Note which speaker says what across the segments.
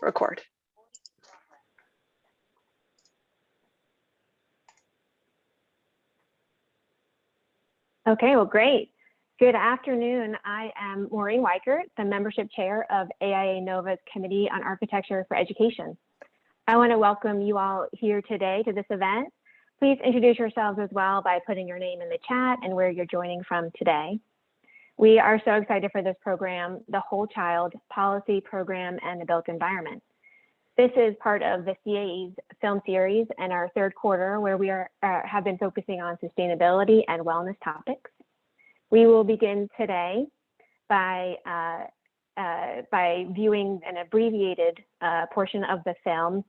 Speaker 1: Record.
Speaker 2: Okay, well, great. Good afternoon. I am Maureen Weicher, the membership chair of AIA Nova's Committee on Architecture for Education. I want to welcome you all here today to this event. Please introduce yourselves as well by putting your name in the chat and where you're joining from today. We are so excited for this program, the Whole Child Policy Program and the Built Environment. This is part of the CAE's film series and our third quarter where we have been focusing on sustainability and wellness topics. We will begin today by viewing an abbreviated portion of the film,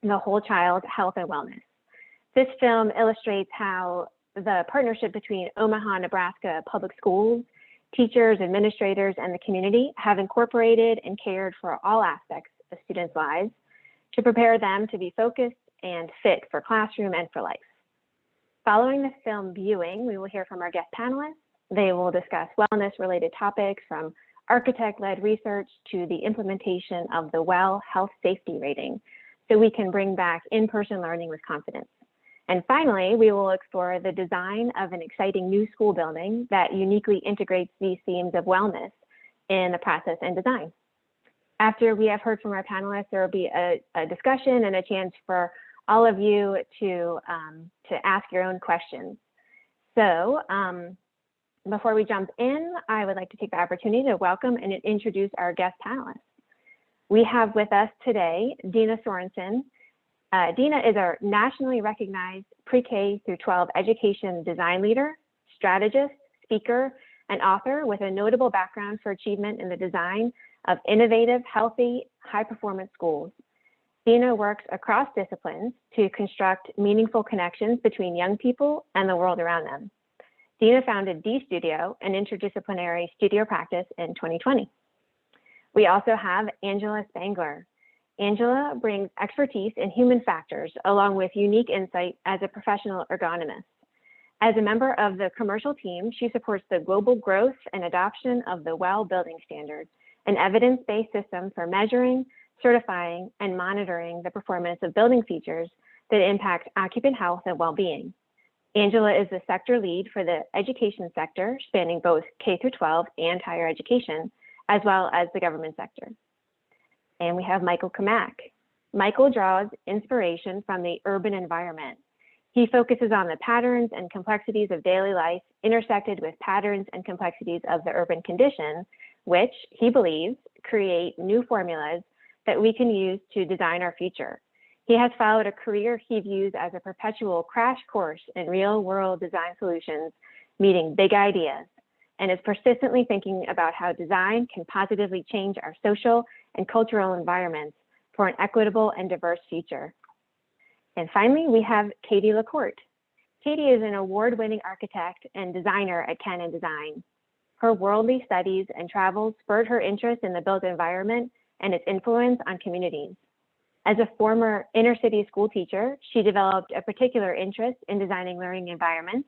Speaker 2: The Whole Child Health and Wellness. This film illustrates how the partnership between Omaha, Nebraska public schools, teachers, administrators, and the community have incorporated and cared for all aspects of students' lives to prepare them to be focused and fit for classroom and for life. Following the film viewing, we will hear from our guest panelists. They will discuss wellness-related topics from architect-led research to the implementation of the WELL Health Safety Rating, so we can bring back in-person learning with confidence. And finally, we will explore the design of an exciting new school building that uniquely integrates these themes of wellness in the process and design. After we have heard from our panelists, there will be a discussion and a chance for all of you to ask your own questions. So before we jump in, I would like to take the opportunity to welcome and introduce our guest panelists. We have with us today, Dina Sorensen. Dina is our nationally recognized pre-K through 12 education design leader, strategist, speaker, and author with a notable background for achievement in the design of innovative, healthy, high-performance schools. Dina works across disciplines to construct meaningful connections between young people and the world around them. Dina founded D Studio, an interdisciplinary studio practice, in 2020. We also have Angela Spangler. Angela brings expertise in human factors along with unique insight as a professional ergonomist. As a member of the commercial team, she supports the global growth and adoption of the WELL building standard, an evidence-based system for measuring, certifying, and monitoring the performance of building features that impact occupant health and well-being. Angela is the sector lead for the education sector, spanning both K through 12 and higher education, as well as the government sector. And we have Michael Camach. Michael draws inspiration from the urban environment. He focuses on the patterns and complexities of daily life intersected with patterns and complexities of the urban condition, which he believes create new formulas that we can use to design our future. He has followed a career he views as a perpetual crash course in real-world design solutions, meeting big ideas, and is persistently thinking about how design can positively change our social and cultural environments for an equitable and diverse future. And finally, we have Katie Lacourt. Katie is an award-winning architect and designer at Canon Design. Her worldly studies and travels spurred her interest in the built environment and its influence on communities. As a former inner-city school teacher, she developed a particular interest in designing learning environments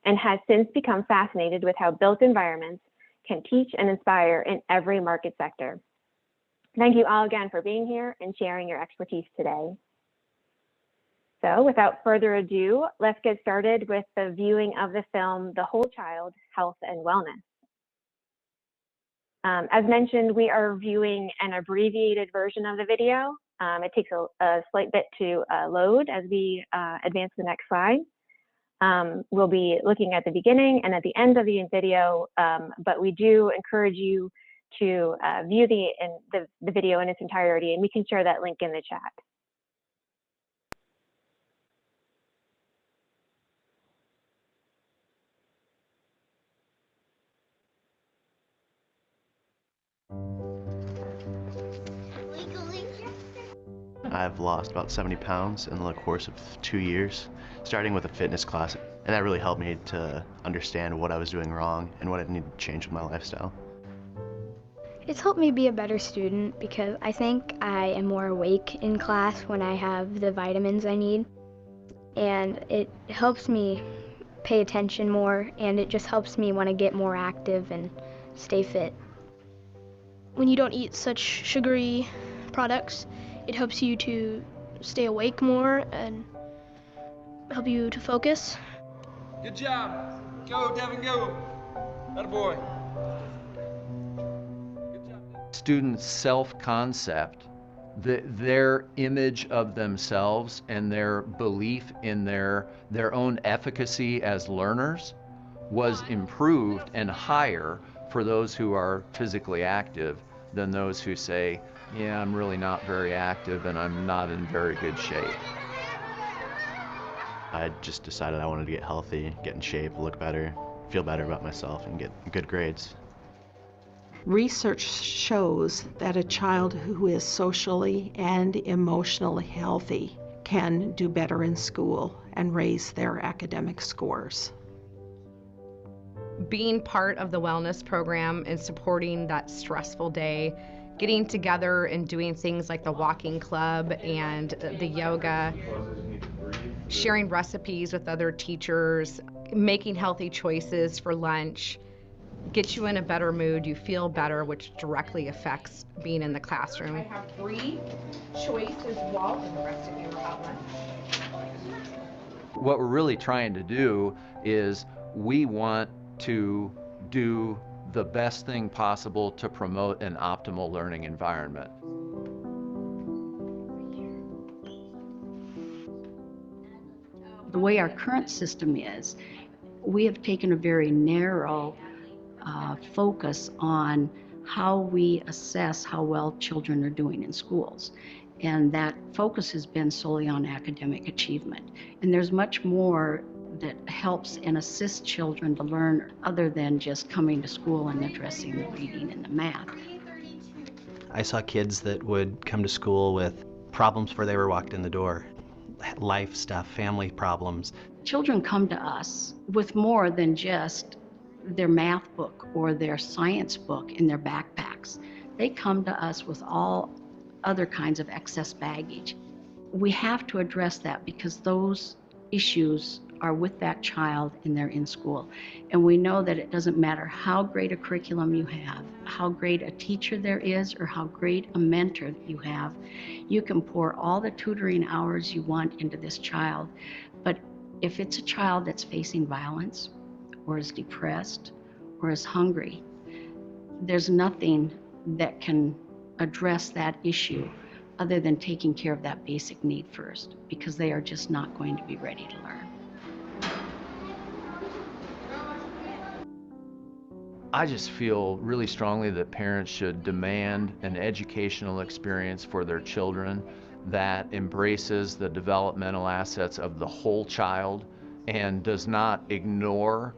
Speaker 2: and has since become fascinated with how built environments can teach and inspire in every market sector. Thank you all again for being here and sharing your expertise today. So without further ado, let's get started with the viewing of the film, The Whole Child Health and Wellness. As mentioned, we are viewing an abbreviated version of the video. It takes a slight bit to load as we advance to the next slide. We'll be looking at the beginning and at the end of the video, but we do encourage you to view the video in its entirety, and we can share that link in the chat.
Speaker 3: I've lost about 70 pounds in the course of 2 years, starting with a fitness class, and that really helped me to understand what I was doing wrong and what I needed to change with my lifestyle.
Speaker 4: It's helped me be a better student because I think I am more awake in class when I have the vitamins I need, and it helps me pay attention more, and it just helps me want to get more active and stay fit.
Speaker 5: When you don't eat such sugary
Speaker 1: products. It helps you to stay awake more and help you to focus.
Speaker 5: Good job. Go, Devin, go. Attaboy. Good job.
Speaker 6: Students' self-concept, their image of themselves and their belief in their own efficacy as learners was improved and higher for those who are physically active than those who say, yeah, I'm really not very active and I'm not in very good shape.
Speaker 3: I just decided I wanted to get healthy, get in shape, look better, feel better about myself, and get good grades.
Speaker 7: Research shows that a child who is socially and emotionally healthy can do better in school and raise their academic scores.
Speaker 8: Being part of the wellness program and supporting that stressful day, getting together and doing things like the walking club and the yoga, sharing recipes with other teachers, making healthy choices for lunch, gets you in a better mood, you feel better, which directly affects being in the classroom. I have 3 choices, Walt, and the rest of you are out lunch.
Speaker 6: What we're really trying to do is we want to do the best thing possible to promote an optimal learning environment.
Speaker 9: The way our current system is, we have taken a very narrow focus on how we assess how well children are doing in schools. And that focus has been solely on academic achievement. And there's much more that helps and assists children to learn other than just coming to school and addressing the reading and the math.
Speaker 10: I saw kids that would come to school with problems before they were walked in the door, life stuff, family problems.
Speaker 9: Children come to us with more than just their math book or their science book in their backpacks. They come to us with all other kinds of excess baggage. We have to address that because those issues are with that child and they're in school. And we know that it doesn't matter how great a curriculum you have, how great a teacher there is, or how great a mentor that you have. You can pour all the tutoring hours you want into this child, but if it's a child that's facing violence, or is depressed, or is hungry, there's nothing that can address that issue other than taking care of that basic need first, because they are just not going to be ready to learn.
Speaker 6: I just feel really strongly that parents should demand an educational experience for their children that embraces the developmental assets of the whole child and does not ignore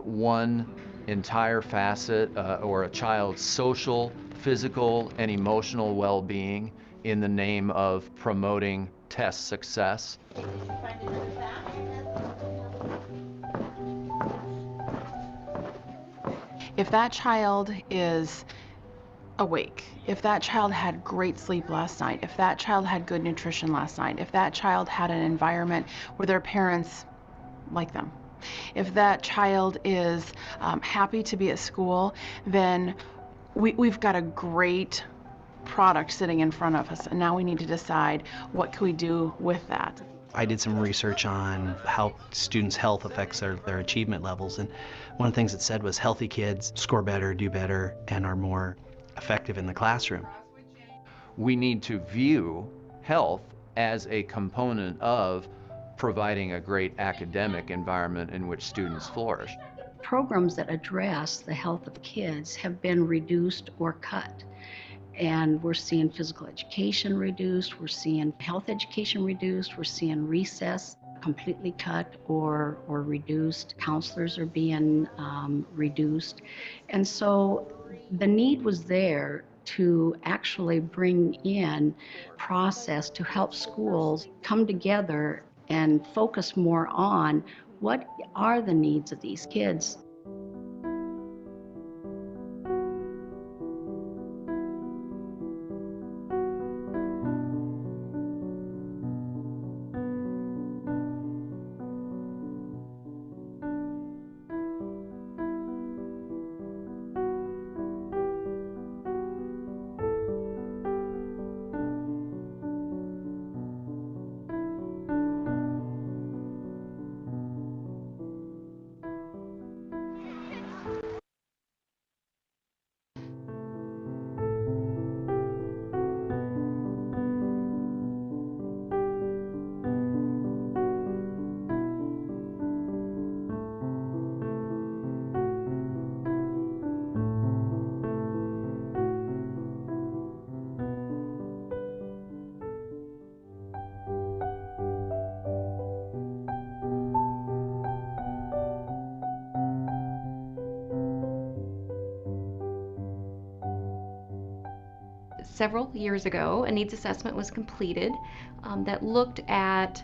Speaker 6: one entire facet or a child's social, physical, and emotional well-being in the name of promoting test success.
Speaker 11: If that child is awake, if that child had great sleep last night, if that child had good nutrition last night, if that child had an environment where their parents like them, if that child is happy to be at school, then we've got a great product sitting in front of us, and now we need to decide what can we do with that.
Speaker 10: I did some research on how students' health affects their achievement levels, and one of the things it said was healthy kids score better, do better, and are more effective in the classroom.
Speaker 6: We need to view health as a component of providing a great academic environment in which students flourish.
Speaker 9: Programs that address the health of kids have been reduced or cut. And we're seeing physical education reduced, we're seeing health education reduced, we're seeing recess completely cut or reduced. Counselors are being reduced. And so the need was there to actually bring in process to help schools come together and focus more on what are the needs of these kids.
Speaker 12: Several years ago, a needs assessment was completed that looked at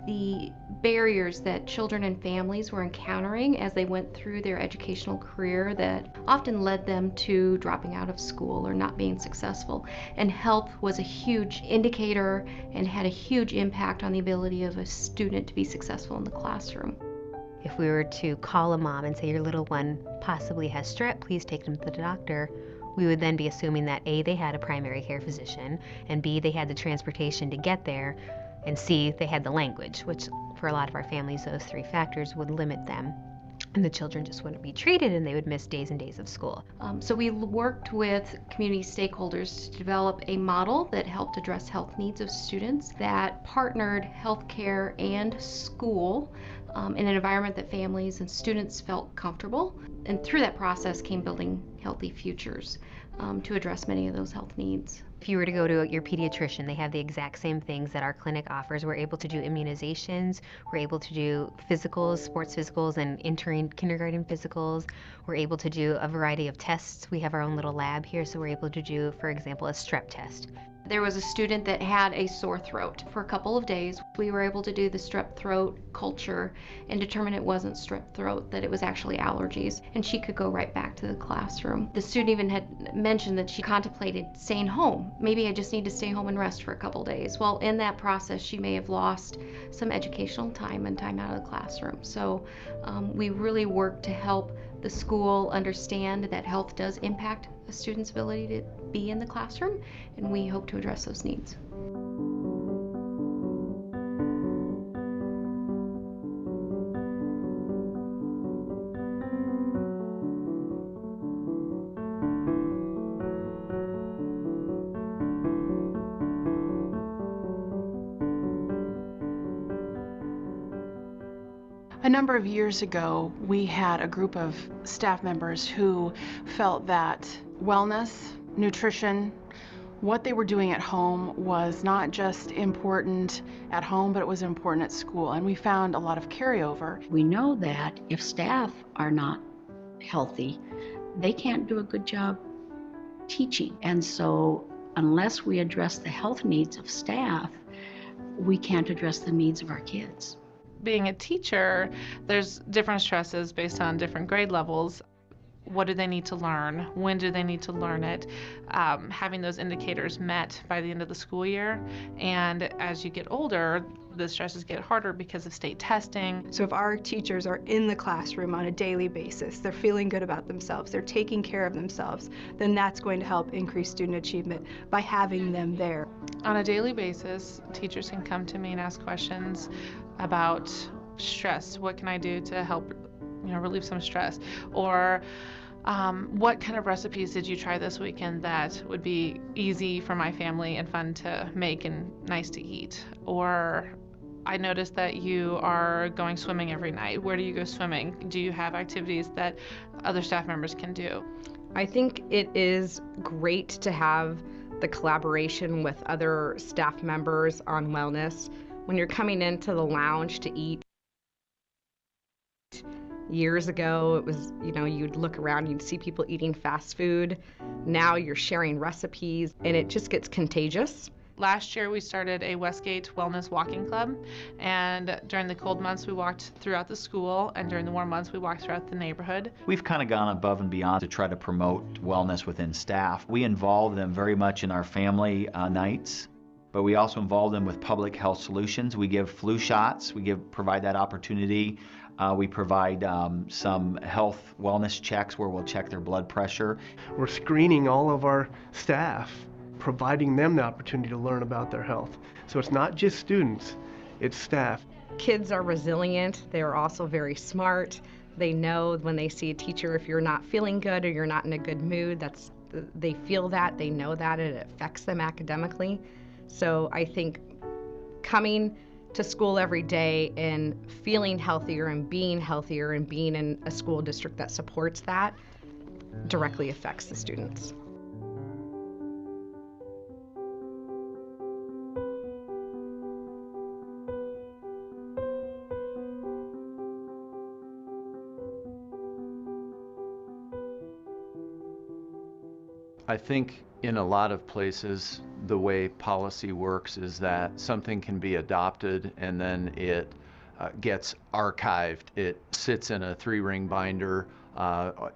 Speaker 12: the barriers that children and families were encountering as they went through their educational career that often led them to dropping out of school or not being successful. And health was a huge indicator and had a huge impact on the ability of a student to be successful in the classroom.
Speaker 13: If we were to call a mom and say your little one possibly has strep, please take them to the doctor, we would then be assuming that A, they had a primary care physician, and B, they had the transportation to get there, and C, they had the language, which for a lot of our families, those three factors would limit them. And the children just wouldn't be treated and they would miss days and days of school.
Speaker 12: So we worked with community stakeholders to develop a model that helped address health needs of students that partnered healthcare and school in an environment that families and students felt comfortable. And through that process came building healthy futures to address many of those health needs.
Speaker 13: If you were to go to your pediatrician, they have the exact same things that our clinic offers. We're able to do immunizations, we're able to do physicals, sports physicals, and entering kindergarten physicals. We're able to do a variety of tests. We have our own little lab here, so we're able to do, for example, a strep test.
Speaker 12: There was a student that had a sore throat. For a couple of days, we were able to do the strep throat culture and determine it wasn't strep throat, that it was actually allergies, and she could go right back to the classroom. The student even had mentioned that she contemplated staying home. Maybe I just need to stay home and rest for a couple days. Well, in that process, she may have lost some educational time and time out of the classroom. So we really work to help the school understand that health does impact a student's ability to be in the classroom, and we hope to address those needs.
Speaker 11: A number of years ago, we had a group of staff members who felt that wellness, nutrition, what they were doing at home was not just important at home, but it was important at school. And we found a lot of carryover.
Speaker 9: We know that if staff are not healthy, they can't do a good job teaching. And so unless we address the health needs of staff, we can't address the needs of our kids.
Speaker 14: Being a teacher, there's different stresses based on different grade levels. What do they need to learn? When do they need to learn it? Having those indicators met by the end of the school year. And as you get older, the stresses get harder because of state testing.
Speaker 15: So if our teachers are in the classroom on a daily basis, they're feeling good about themselves, they're taking care of themselves, then that's going to help increase student achievement by having them there.
Speaker 14: On a daily basis, teachers can come to me and ask questions about stress. What can I do to help, relieve some stress? Or what kind of recipes did you try this weekend that would be easy for my family and fun to make and nice to eat? Or I noticed that you are going swimming every night. Where do you go swimming? Do you have activities that other staff members can do?
Speaker 8: I think it is great to have the collaboration with other staff members on wellness. When you're coming into the lounge to eat, years ago, it was, you'd look around, you'd see people eating fast food. Now you're sharing recipes, and it just gets contagious.
Speaker 14: Last year, we started a Westgate Wellness Walking Club, and during the cold months, we walked throughout the school, and during the warm months, we walked throughout the neighborhood.
Speaker 16: We've kind of gone above and beyond to try to promote wellness within staff. We involve them very much in our family nights, but we also involve them with public health solutions. We give flu shots, provide that opportunity. We provide some health wellness checks where we'll check their blood pressure.
Speaker 17: We're screening all of our staff, providing them the opportunity to learn about their health. So it's not just students, it's staff.
Speaker 8: Kids are resilient. They're also very smart. They know when they see a teacher, if you're not feeling good or you're not in a good mood, they feel that, they know that, and it affects them academically. So I think coming to school every day and feeling healthier and being in a school district that supports that directly affects the students.
Speaker 6: I think in a lot of places, the way policy works is that something can be adopted and then it gets archived. It sits in a 3-ring binder,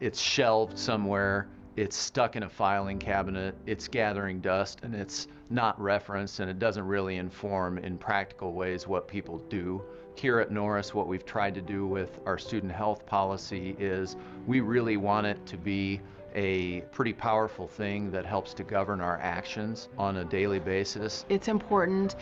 Speaker 6: it's shelved somewhere, it's stuck in a filing cabinet, it's gathering dust, and it's not referenced, and it doesn't really inform in practical ways what people do. Here at Norris, what we've tried to do with our student health policy is we really want it to be a pretty powerful thing that helps to govern our actions on a daily basis.
Speaker 11: It's important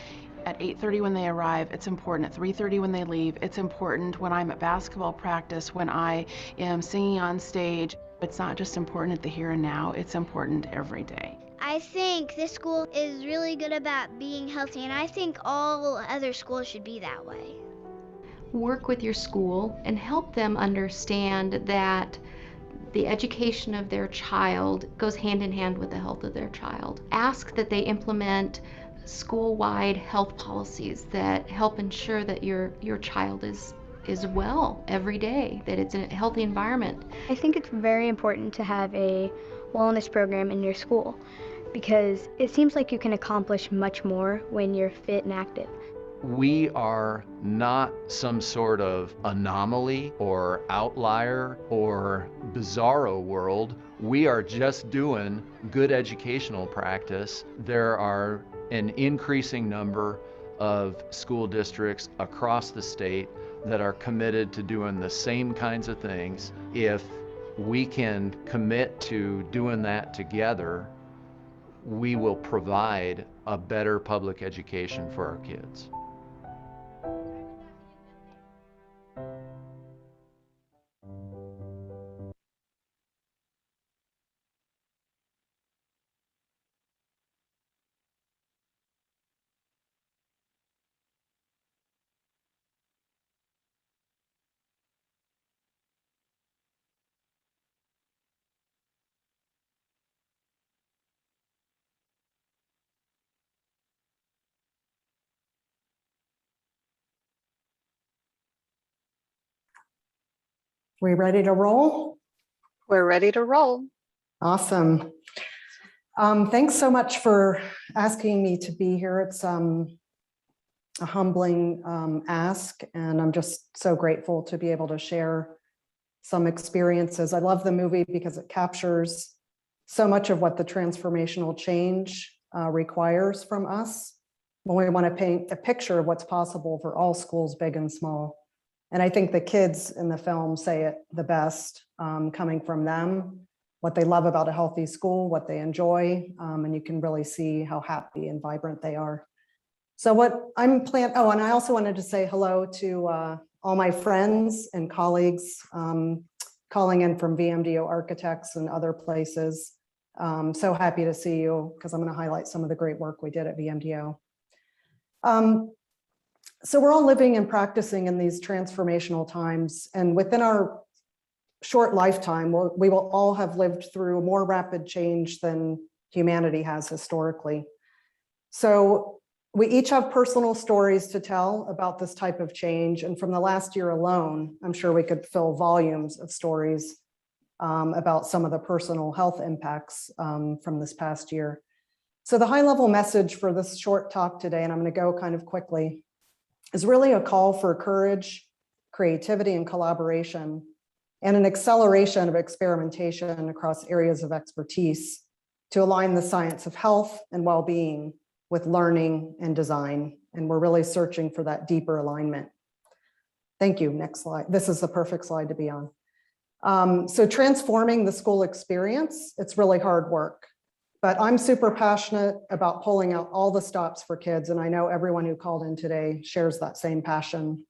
Speaker 11: at 8:30 when they arrive, it's important at 3:30 when they leave, it's important when I'm at basketball practice, when I am singing on stage. It's not just important at the here and now, it's important every day.
Speaker 18: I think this school is really good about being healthy, and I think all other schools should be that way.
Speaker 12: Work with your school and help them understand that the education of their child goes hand in hand with the health of their child. Ask that they implement school-wide health policies that help ensure that your child is well every day, that it's in a healthy environment.
Speaker 4: I think it's very important to have a wellness program in your school because it seems like you can accomplish much more when you're fit and active.
Speaker 6: We are not some sort of anomaly or outlier or bizarro world. We are just doing good educational practice. There are an increasing number of school districts across the state that are committed to doing the same kinds of things. If we can commit to doing that together, we will provide a better public education for our kids.
Speaker 19: We ready to roll?
Speaker 20: We're ready to roll.
Speaker 19: Awesome. Thanks so much for asking me to be here. It's a humbling ask, and I'm just so grateful to be able to share some experiences. I love the movie because it captures so much of what the transformational change requires from us when we want to paint a picture of what's possible for all schools, big and small. And I think the kids in the film say it the best, coming from them, what they love about a healthy school, what they enjoy, and you can really see how happy and vibrant they are. So what I'm planning, oh, and I also wanted to say hello to all my friends and colleagues calling in from VMDO Architects and other places. So happy to see you because I'm going to highlight some of the great work we did at VMDO. So we're all living and practicing in these transformational times, and within our short lifetime, we will all have lived through more rapid change than humanity has historically. So we each have personal stories to tell about this type of change, and from the last year alone, I'm sure we could fill volumes of stories about some of the personal health impacts from this past year. So the high-level message for this short talk today, and I'm going to go kind of quickly, is really a call for courage, creativity, and collaboration, and an acceleration of experimentation across areas of expertise to align the science of health and well-being with learning and design. And we're really searching for that deeper alignment. Thank you. Next slide. This is the perfect slide to be on. So transforming the school experience, it's really hard work. But I'm super passionate about pulling out all the stops for kids, and I know everyone who called in today shares that same passion.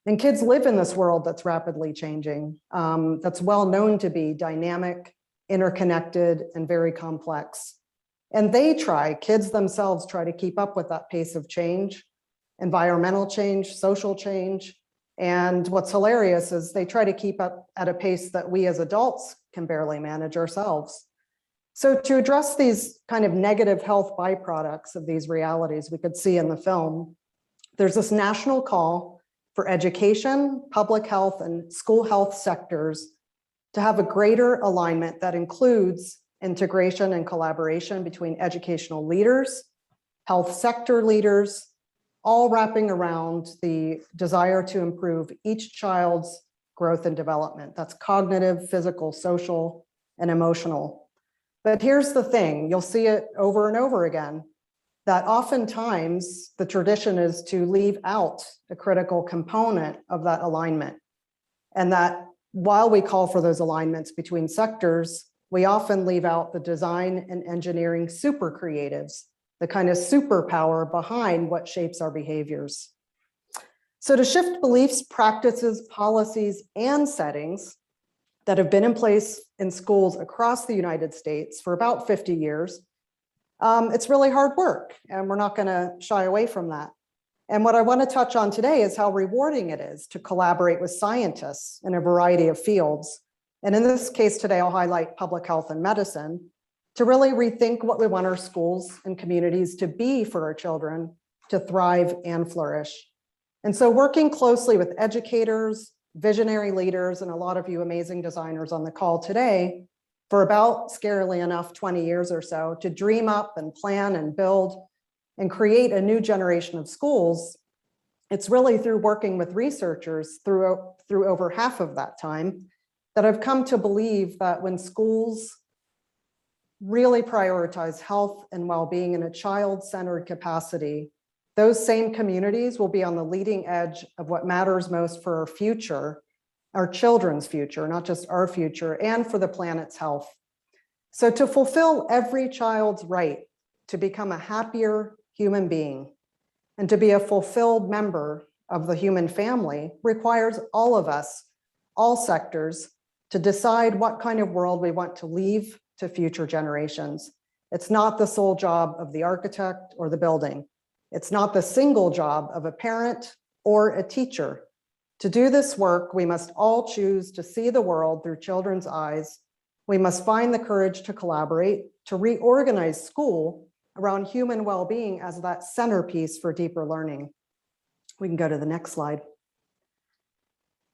Speaker 19: And kids live in this world that's rapidly changing, that's well known to be dynamic, interconnected, and very complex. And kids themselves try to keep up with that pace of change, environmental change, social change. And what's hilarious is they try to keep up at a pace that we as adults can barely manage ourselves. So to address these kind of negative health byproducts of these realities we could see in the film, there's this national call for education, public health, and school health sectors to have a greater alignment that includes integration and collaboration between educational leaders, health sector leaders, all wrapping around the desire to improve each child's growth and development. That's cognitive, physical, social, and emotional. But here's the thing, you'll see it over and over again, that oftentimes the tradition is to leave out a critical component of that alignment. And that while we call for those alignments between sectors, we often leave out the design and engineering super creatives, the kind of superpower behind what shapes our behaviors. So to shift beliefs, practices, policies, and settings that have been in place in schools across the United States for about 50 years, it's really hard work, and we're not going to shy away from that. And what I want to touch on today is how rewarding it is to collaborate with scientists in a variety of fields. And in this case today, I'll highlight public health and medicine to really rethink what we want our schools and communities to be for our children to thrive and flourish. And so working closely with educators, visionary leaders, and a lot of you amazing designers on the call today for about, scarily enough, 20 years or so to dream up and plan and build and create a new generation of schools. It's really through working with researchers through over half of that time that I've come to believe that when schools really prioritize health and well-being in a child-centered capacity, those same communities will be on the leading edge of what matters most for our future, our children's future, not just our future, and for the planet's health. So to fulfill every child's right to become a happier human being and to be a fulfilled member of the human family requires all of us, all sectors, to decide what kind of world we want to leave to future generations. It's not the sole job of the architect or the building. It's not the single job of a parent or a teacher. To do this work, we must all choose to see the world through children's eyes. We must find the courage to collaborate, to reorganize school around human well-being as that centerpiece for deeper learning. We can go to the next slide.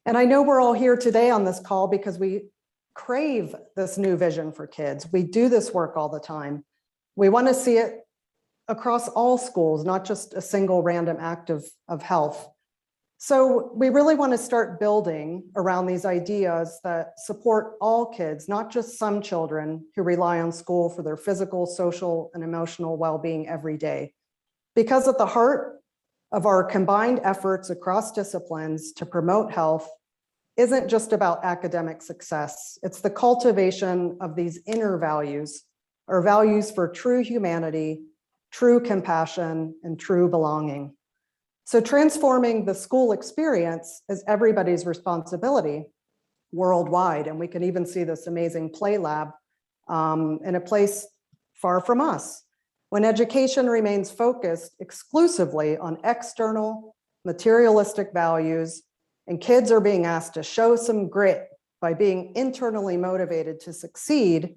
Speaker 19: And I know we're all here today on this call because we crave this new vision for kids. We do this work all the time. We want to see it across all schools, not just a single random act of health. So we really want to start building around these ideas that support all kids, not just some children who rely on school for their physical, social, and emotional well-being every day. Because at the heart of our combined efforts across disciplines to promote health isn't just about academic success. It's the cultivation of these inner values, or values for true humanity, true compassion, and true belonging. So transforming the school experience is everybody's responsibility worldwide. And we can even see this amazing play lab in a place far from us. When education remains focused exclusively on external materialistic values, and kids are being asked to show some grit by being internally motivated to succeed,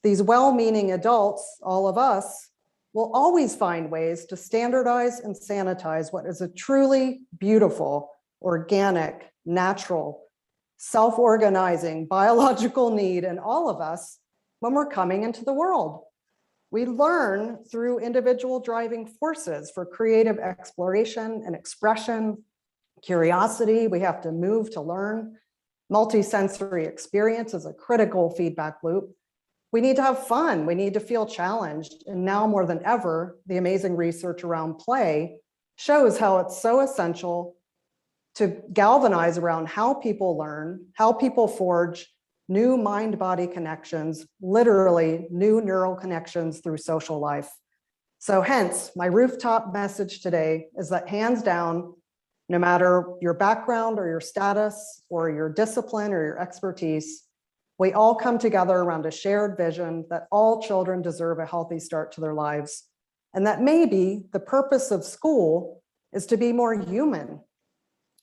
Speaker 19: these well-meaning adults, all of us, will always find ways to standardize and sanitize what is a truly beautiful, organic, natural, self-organizing, biological need in all of us when we're coming into the world. We learn through individual driving forces for creative exploration and expression, curiosity. We have to move to learn. Multisensory experience is a critical feedback loop. We need to have fun. We need to feel challenged. And now more than ever, the amazing research around play shows how it's so essential to galvanize around how people learn, how people forge new mind-body connections, literally new neural connections through social life. So hence, my rooftop message today is that hands down, no matter your background or your status or your discipline or your expertise, we all come together around a shared vision that all children deserve a healthy start to their lives. And that maybe the purpose of school is to be more human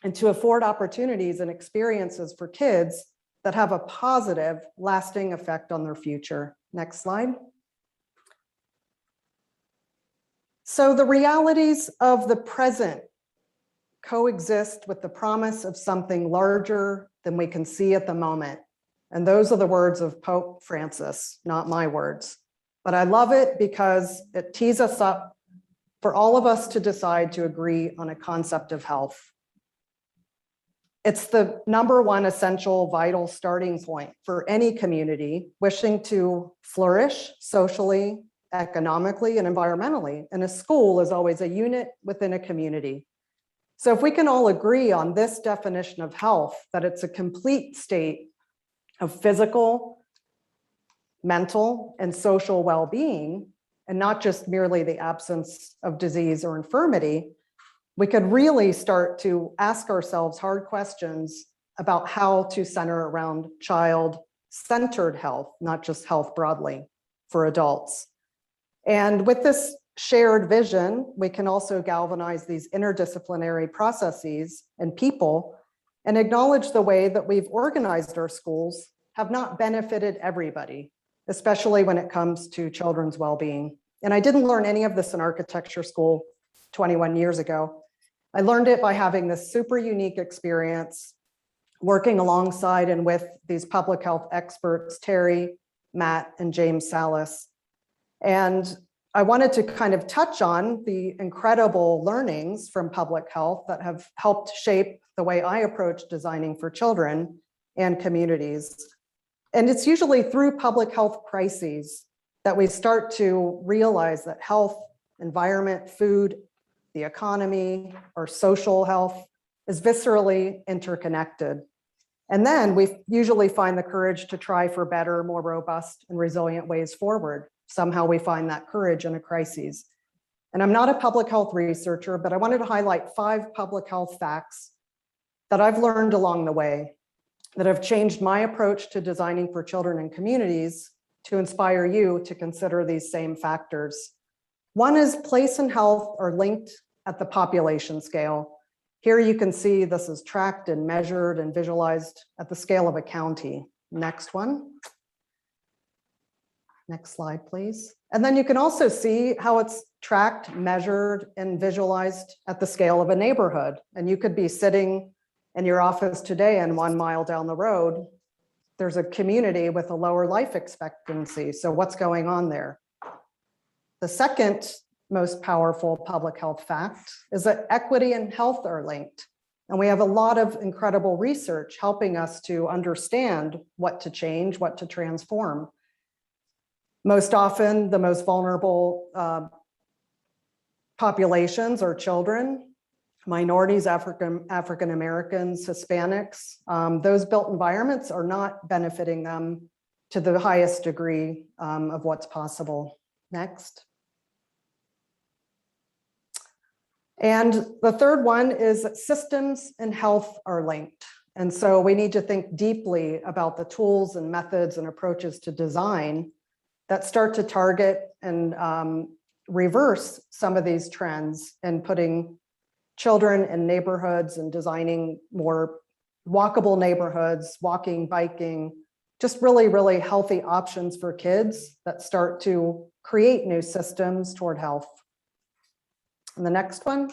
Speaker 19: and to afford opportunities and experiences for kids that have a positive, lasting effect on their future. Next slide. So the realities of the present coexist with the promise of something larger than we can see at the moment. And those are the words of Pope Francis, not my words. But I love it because it tees us up for all of us to decide to agree on a concept of health. It's the number one essential, vital starting point for any community wishing to flourish socially, economically, and environmentally. And a school is always a unit within a community. So if we can all agree on this definition of health, that it's a complete state of physical, mental, and social well-being, and not just merely the absence of disease or infirmity, we could really start to ask ourselves hard questions about how to center around child-centered health, not just health broadly for adults. And with this shared vision, we can also galvanize these interdisciplinary processes and people and acknowledge the way that we've organized our schools have not benefited everybody, especially when it comes to children's well-being. And I didn't learn any of this in architecture school 21 years ago. I learned it by having this super unique experience working alongside and with these public health experts, Terry, Matt, and James Salas. And I wanted to kind of touch on the incredible learnings from public health that have helped shape the way I approach designing for children and communities. And it's usually through public health crises that we start to realize that health, environment, food, the economy, or social health is viscerally interconnected. And then we usually find the courage to try for better, more robust, and resilient ways forward. Somehow we find that courage in a crisis. And I'm not a public health researcher, but I wanted to highlight 5 public health facts that I've learned along the way that have changed my approach to designing for children and communities to inspire you to consider these same factors. One is place and health are linked at the population scale. Here you can see this is tracked and measured and visualized at the scale of a county. Next one. Next slide, please. And then you can also see how it's tracked, measured, and visualized at the scale of a neighborhood. And you could be sitting in your office today and 1 mile down the road, there's a community with a lower life expectancy. So what's going on there? The second most powerful public health fact is that equity and health are linked. And we have a lot of incredible research helping us to understand what to change, what to transform. Most often, the most vulnerable populations are children, minorities, African Americans, Hispanics. Those built environments are not benefiting them to the highest degree of what's possible. Next. And the third one is that systems and health are linked. And so we need to think deeply about the tools and methods and approaches to design that start to target and reverse some of these trends and putting children in neighborhoods and designing more walkable neighborhoods, walking, biking, just really, really healthy options for kids that start to create new systems toward health. And the next one.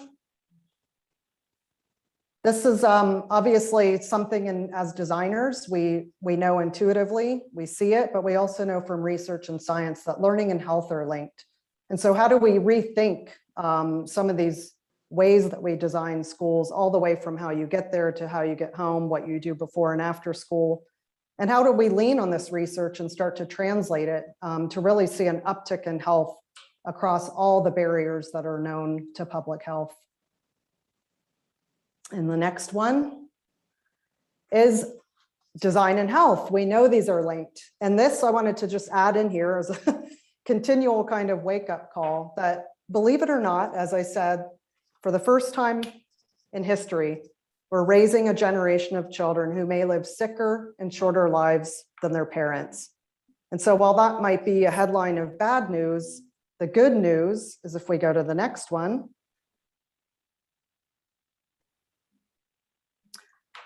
Speaker 19: This is obviously something as designers, we know intuitively, we see it, but we also know from research and science that learning and health are linked. And so how do we rethink some of these ways that we design schools, all the way from how you get there to how you get home, what you do before and after school? And how do we lean on this research and start to translate it to really see an uptick in health across all the barriers that are known to public health? And the next one is design and health. We know these are linked. And this I wanted to just add in here as a continual kind of wake-up call that, believe it or not, as I said, for the first time in history, we're raising a generation of children who may live sicker and shorter lives than their parents. And so while that might be a headline of bad news, the good news is, if we go to the next one,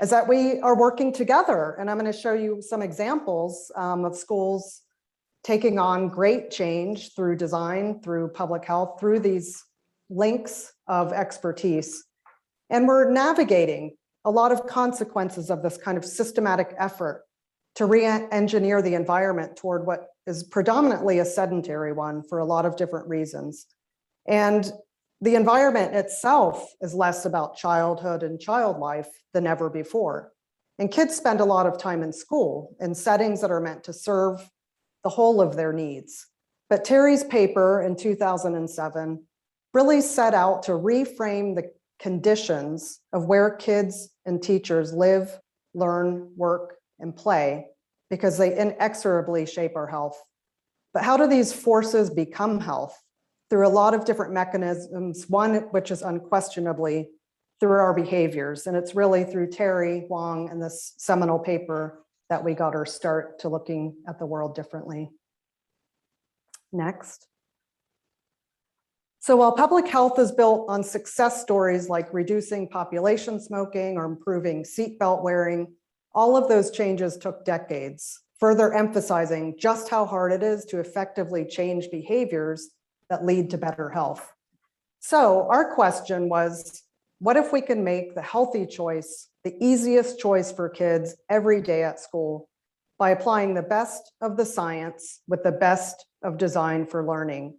Speaker 19: is that we are working together. And I'm going to show you some examples of schools taking on great change through design, through public health, through these links of expertise. And we're navigating a lot of consequences of this kind of systematic effort to re-engineer the environment toward what is predominantly a sedentary one for a lot of different reasons. And the environment itself is less about childhood and child life than ever before. And kids spend a lot of time in school in settings that are meant to serve the whole of their needs. But Terry's paper in 2007 really set out to reframe the conditions of where kids and teachers live, learn, work, and play, because they inexorably shape our health. But how do these forces become health? Through a lot of different mechanisms, one which is unquestionably through our behaviors. And it's really through Terry, Wong, and this seminal paper that we got our start to looking at the world differently. Next. So while public health is built on success stories like reducing population smoking or improving seatbelt wearing, all of those changes took decades, further emphasizing just how hard it is to effectively change behaviors that lead to better health. So our question was, what if we can make the healthy choice the easiest choice for kids every day at school by applying the best of the science with the best of design for learning?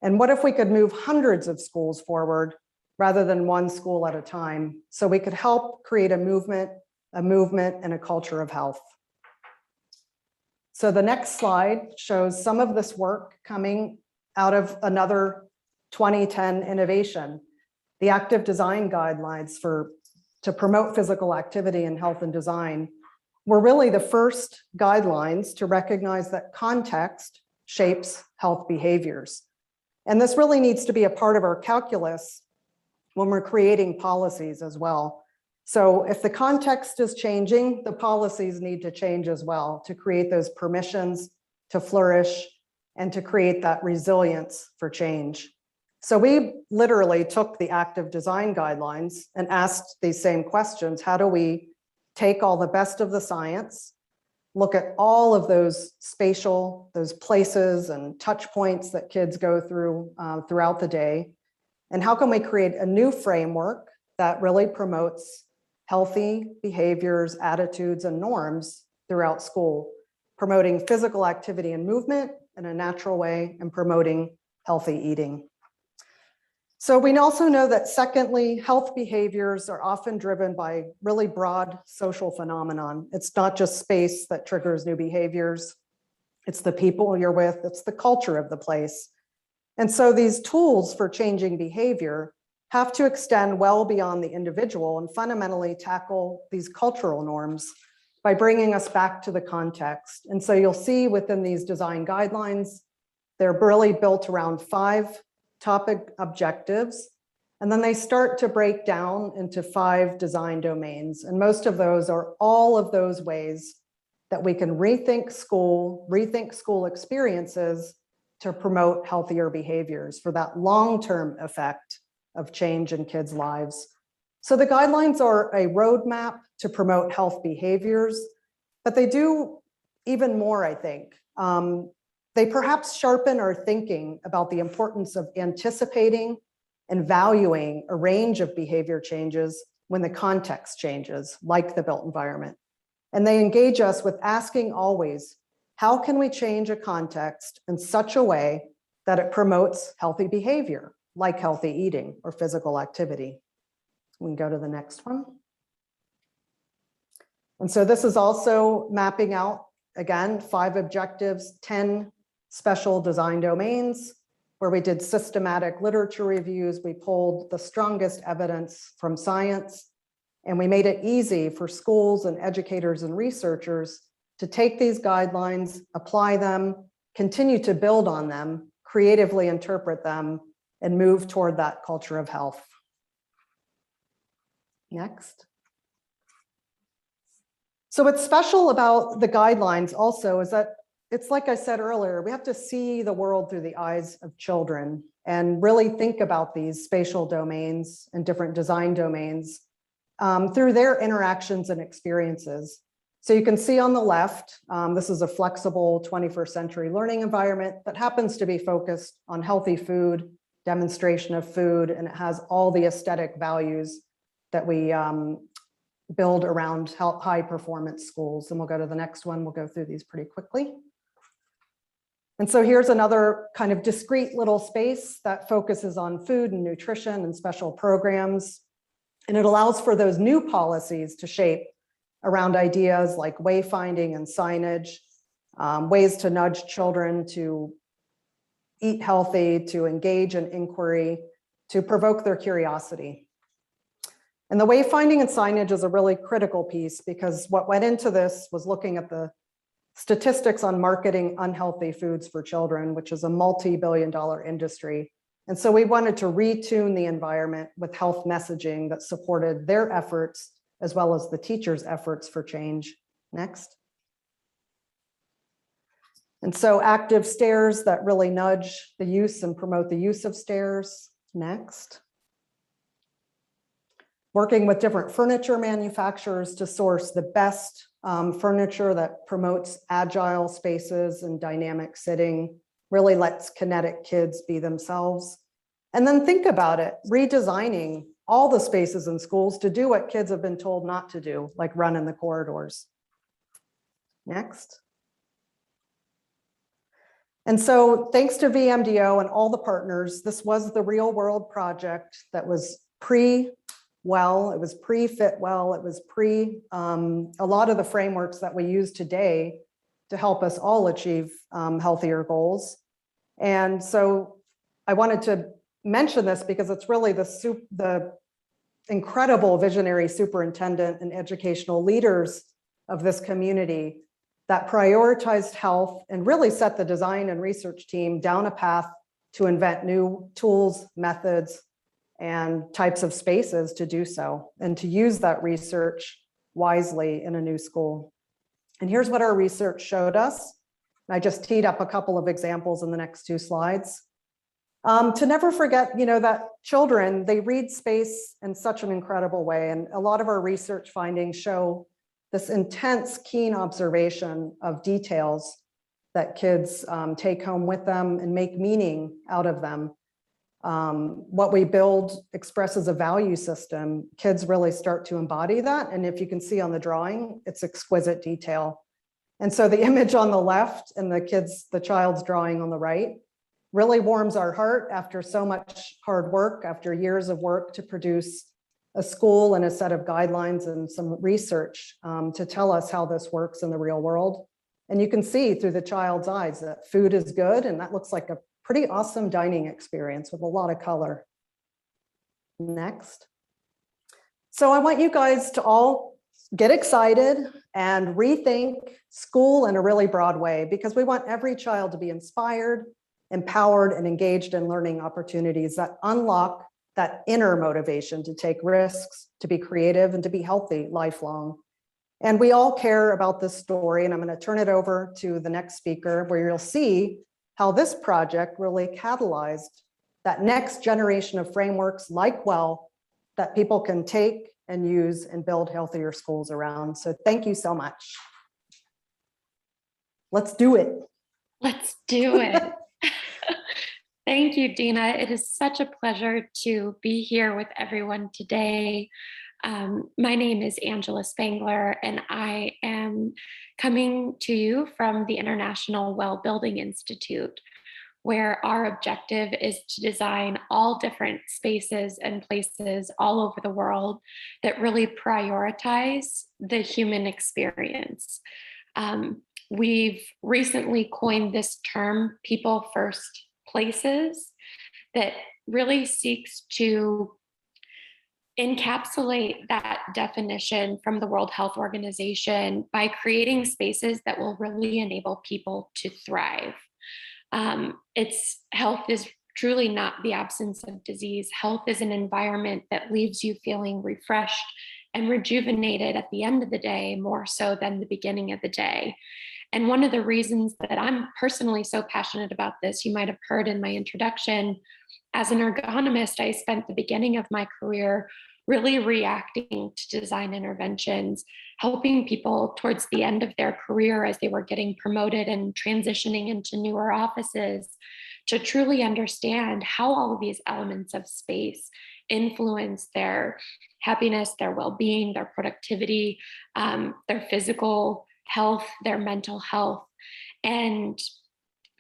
Speaker 19: And what if we could move hundreds of schools forward rather than one school at a time, so we could help create a movement and a culture of health? So the next slide shows some of this work coming out of another 2010 innovation, the active design guidelines to promote physical activity in health and design were really the first guidelines to recognize that context shapes health behaviors. And this really needs to be a part of our calculus when we're creating policies as well. So if the context is changing, the policies need to change as well to create those permissions to flourish and to create that resilience for change. So we literally took the active design guidelines and asked these same questions. How do we take all the best of the science, look at all of those spatial, those places and touch points that kids go through throughout the day, and how can we create a new framework that really promotes healthy behaviors, attitudes, and norms throughout school, promoting physical activity and movement in a natural way and promoting healthy eating. So we also know that secondly, health behaviors are often driven by really broad social phenomenon. It's not just space that triggers new behaviors. It's the people you're with, it's the culture of the place. And so these tools for changing behavior have to extend well beyond the individual and fundamentally tackle these cultural norms by bringing us back to the context. And so you'll see within these design guidelines, they're really built around 5 topic objectives, and then they start to break down into 5 design domains. And most of those are all of those ways that we can rethink school experiences to promote healthier behaviors for that long-term effect of change in kids' lives. So the guidelines are a roadmap to promote health behaviors, but they do even more, I think. They perhaps sharpen our thinking about the importance of anticipating and valuing a range of behavior changes when the context changes, like the built environment. And they engage us with asking always, how can we change a context in such a way that it promotes healthy behavior, like healthy eating or physical activity? We can go to the next one. And so this is also mapping out, again, 5 objectives, 10 special design domains, where we did systematic literature reviews. We pulled the strongest evidence from science, and we made it easy for schools and educators and researchers to take these guidelines, apply them, continue to build on them, creatively interpret them, and move toward that culture of health. Next. So what's special about the guidelines also is that it's like I said earlier, we have to see the world through the eyes of children and really think about these spatial domains and different design domains through their interactions and experiences. So you can see on the left, this is a flexible 21st century learning environment that happens to be focused on healthy food, demonstration of food, and it has all the aesthetic values that we build around high performance schools. And we'll go to the next one. We'll go through these pretty quickly. And so here's another kind of discrete little space that focuses on food and nutrition and special programs. And it allows for those new policies to shape around ideas like wayfinding and signage, ways to nudge children to eat healthy, to engage in inquiry, to provoke their curiosity. And the wayfinding and signage is a really critical piece, because what went into this was looking at the statistics on marketing unhealthy foods for children, which is a multi-billion-dollar industry. And so we wanted to retune the environment with health messaging that supported their efforts as well as the teachers' efforts for change. Next. And so active stairs that really nudge the use and promote the use of stairs. Next. Working with different furniture manufacturers to source the best furniture that promotes agile spaces and dynamic sitting, really lets kinetic kids be themselves. And then think about it, redesigning all the spaces in schools to do what kids have been told not to do, like run in the corridors. Next. And so thanks to VMDO and all the partners, this was the real world project that was pre-well, it was pre-fit well, it was a lot of the frameworks that we use today to help us all achieve healthier goals. And so I wanted to mention this because it's really the incredible visionary superintendent and educational leaders of this community that prioritized health and really set the design and research team down a path to invent new tools, methods, and types of spaces to do so, and to use that research wisely in a new school. And here's what our research showed us. I just teed up a couple of examples in the next two slides. To never forget, that children, they read space in such an incredible way. And a lot of our research findings show this intense, keen observation of details that kids take home with them and make meaning out of them. What we build expresses a value system. Kids really start to embody that. And if you can see on the drawing, it's exquisite detail. And so the image on the left and the child's drawing on the right really warms our heart after so much hard work, after years of work to produce a school and a set of guidelines and some research to tell us how this works in the real world. And you can see through the child's eyes that food is good, and that looks like a pretty awesome dining experience with a lot of color. Next. So I want you guys to all get excited and rethink school in a really broad way, because we want every child to be inspired, empowered, and engaged in learning opportunities that unlock that inner motivation to take risks, to be creative, and to be healthy lifelong. And we all care about this story, and I'm going to turn it over to the next speaker, where you'll see how this project really catalyzed that next generation of frameworks like WELL that people can take and use and build healthier schools around. So thank you so much. Let's do it.
Speaker 21: Let's do it. Thank you, Dina. It is such a pleasure to be here with everyone today. My name is Angela Spangler, and I am coming to you from the International Well Building Institute, where our objective is to design all different spaces and places all over the world that really prioritize the human experience. We've recently coined this term, people first places, that really seeks to encapsulate that definition from the World Health Organization by creating spaces that will really enable people to thrive. Health is truly not the absence of disease. Health is an environment that leaves you feeling refreshed and rejuvenated at the end of the day, more so than the beginning of the day. And one of the reasons that I'm personally so passionate about this, you might have heard in my introduction, as an ergonomist, I spent the beginning of my career really reacting to design interventions, helping people towards the end of their career as they were getting promoted and transitioning into newer offices to truly understand how all of these elements of space influence their happiness, their well-being, their productivity, their physical health, their mental health. And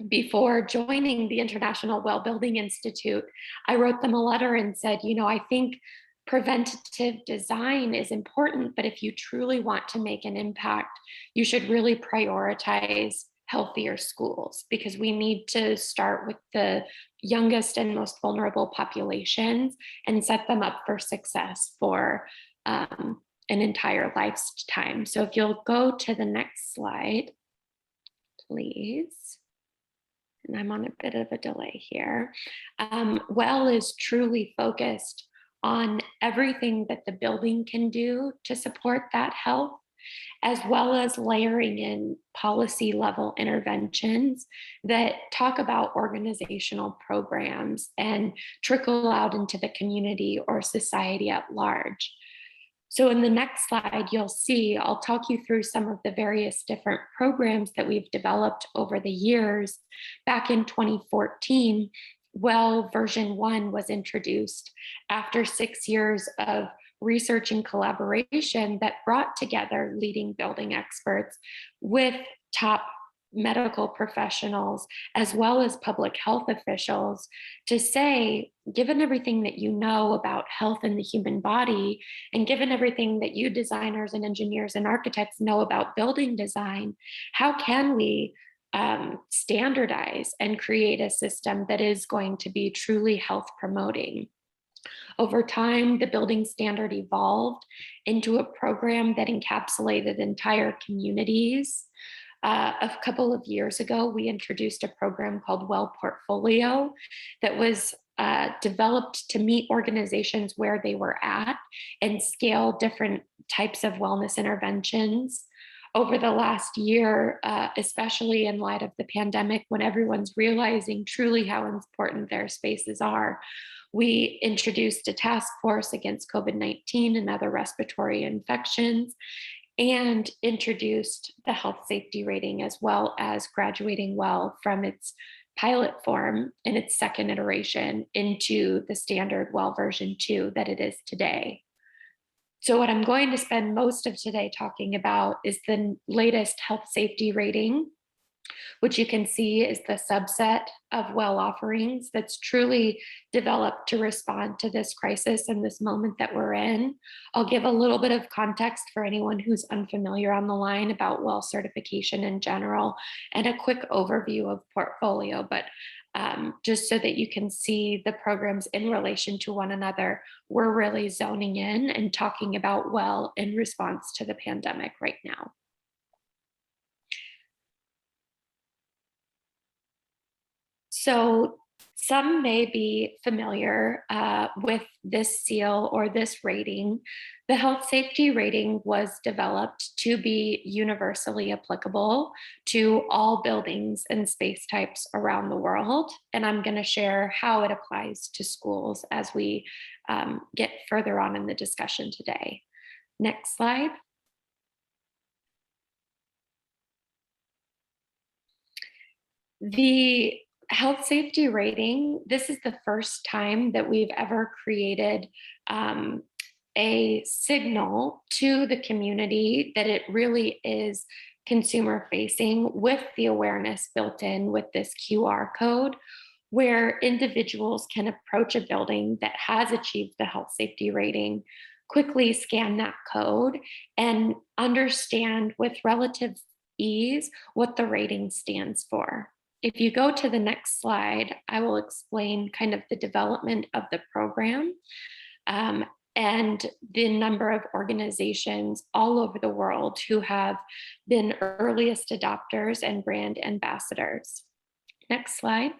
Speaker 21: before joining the International Well Building Institute, I wrote them a letter and said, I think preventative design is important, but if you truly want to make an impact, you should really prioritize healthier schools, because we need to start with the youngest and most vulnerable populations and set them up for success for an entire lifetime. So if you'll go to the next slide, please. And I'm on a bit of a delay here. WELL is truly focused on everything that the building can do to support that health, as well as layering in policy level interventions that talk about organizational programs and trickle out into the community or society at large. So in the next slide, you'll see, I'll talk you through some of the various different programs that we've developed over the years. Back in 2014, WELL version 1 was introduced after 6 years of research and collaboration that brought together leading building experts with top medical professionals, as well as public health officials, to say, given everything that you know about health in the human body, and given everything that you designers and engineers and architects know about building design, how can we standardize and create a system that is going to be truly health promoting? Over time, the building standard evolved into a program that encapsulated entire communities. A couple of years ago, we introduced a program called WELL Portfolio that was developed to meet organizations where they were at and scale different types of wellness interventions. Over the last year, especially in light of the pandemic, when everyone's realizing truly how important their spaces are, we introduced a task force against COVID-19 and other respiratory infections, and introduced the health safety rating, as well as graduating WELL from its pilot form in its second iteration into the standard WELL version 2 that it is today. So what I'm going to spend most of today talking about is the latest health safety rating, which you can see is the subset of WELL offerings that's truly developed to respond to this crisis and this moment that we're in. I'll give a little bit of context for anyone who's unfamiliar on the line about WELL certification in general, and a quick overview of portfolio, but just so that you can see the programs in relation to one another, we're really zoning in and talking about WELL in response to the pandemic right now. So some may be familiar with this seal or this rating. The health safety rating was developed to be universally applicable to all buildings and space types around the world. And I'm going to share how it applies to schools as we get further on in the discussion today. Next slide. The health safety rating, this is the first time that we've ever created a signal to the community that it really is consumer facing, with the awareness built in with this QR code, where individuals can approach a building that has achieved the health safety rating, quickly scan that code, and understand with relative ease what the rating stands for. If you go to the next slide, I will explain kind of the development of the program and the number of organizations all over the world who have been earliest adopters and brand ambassadors. Next slide.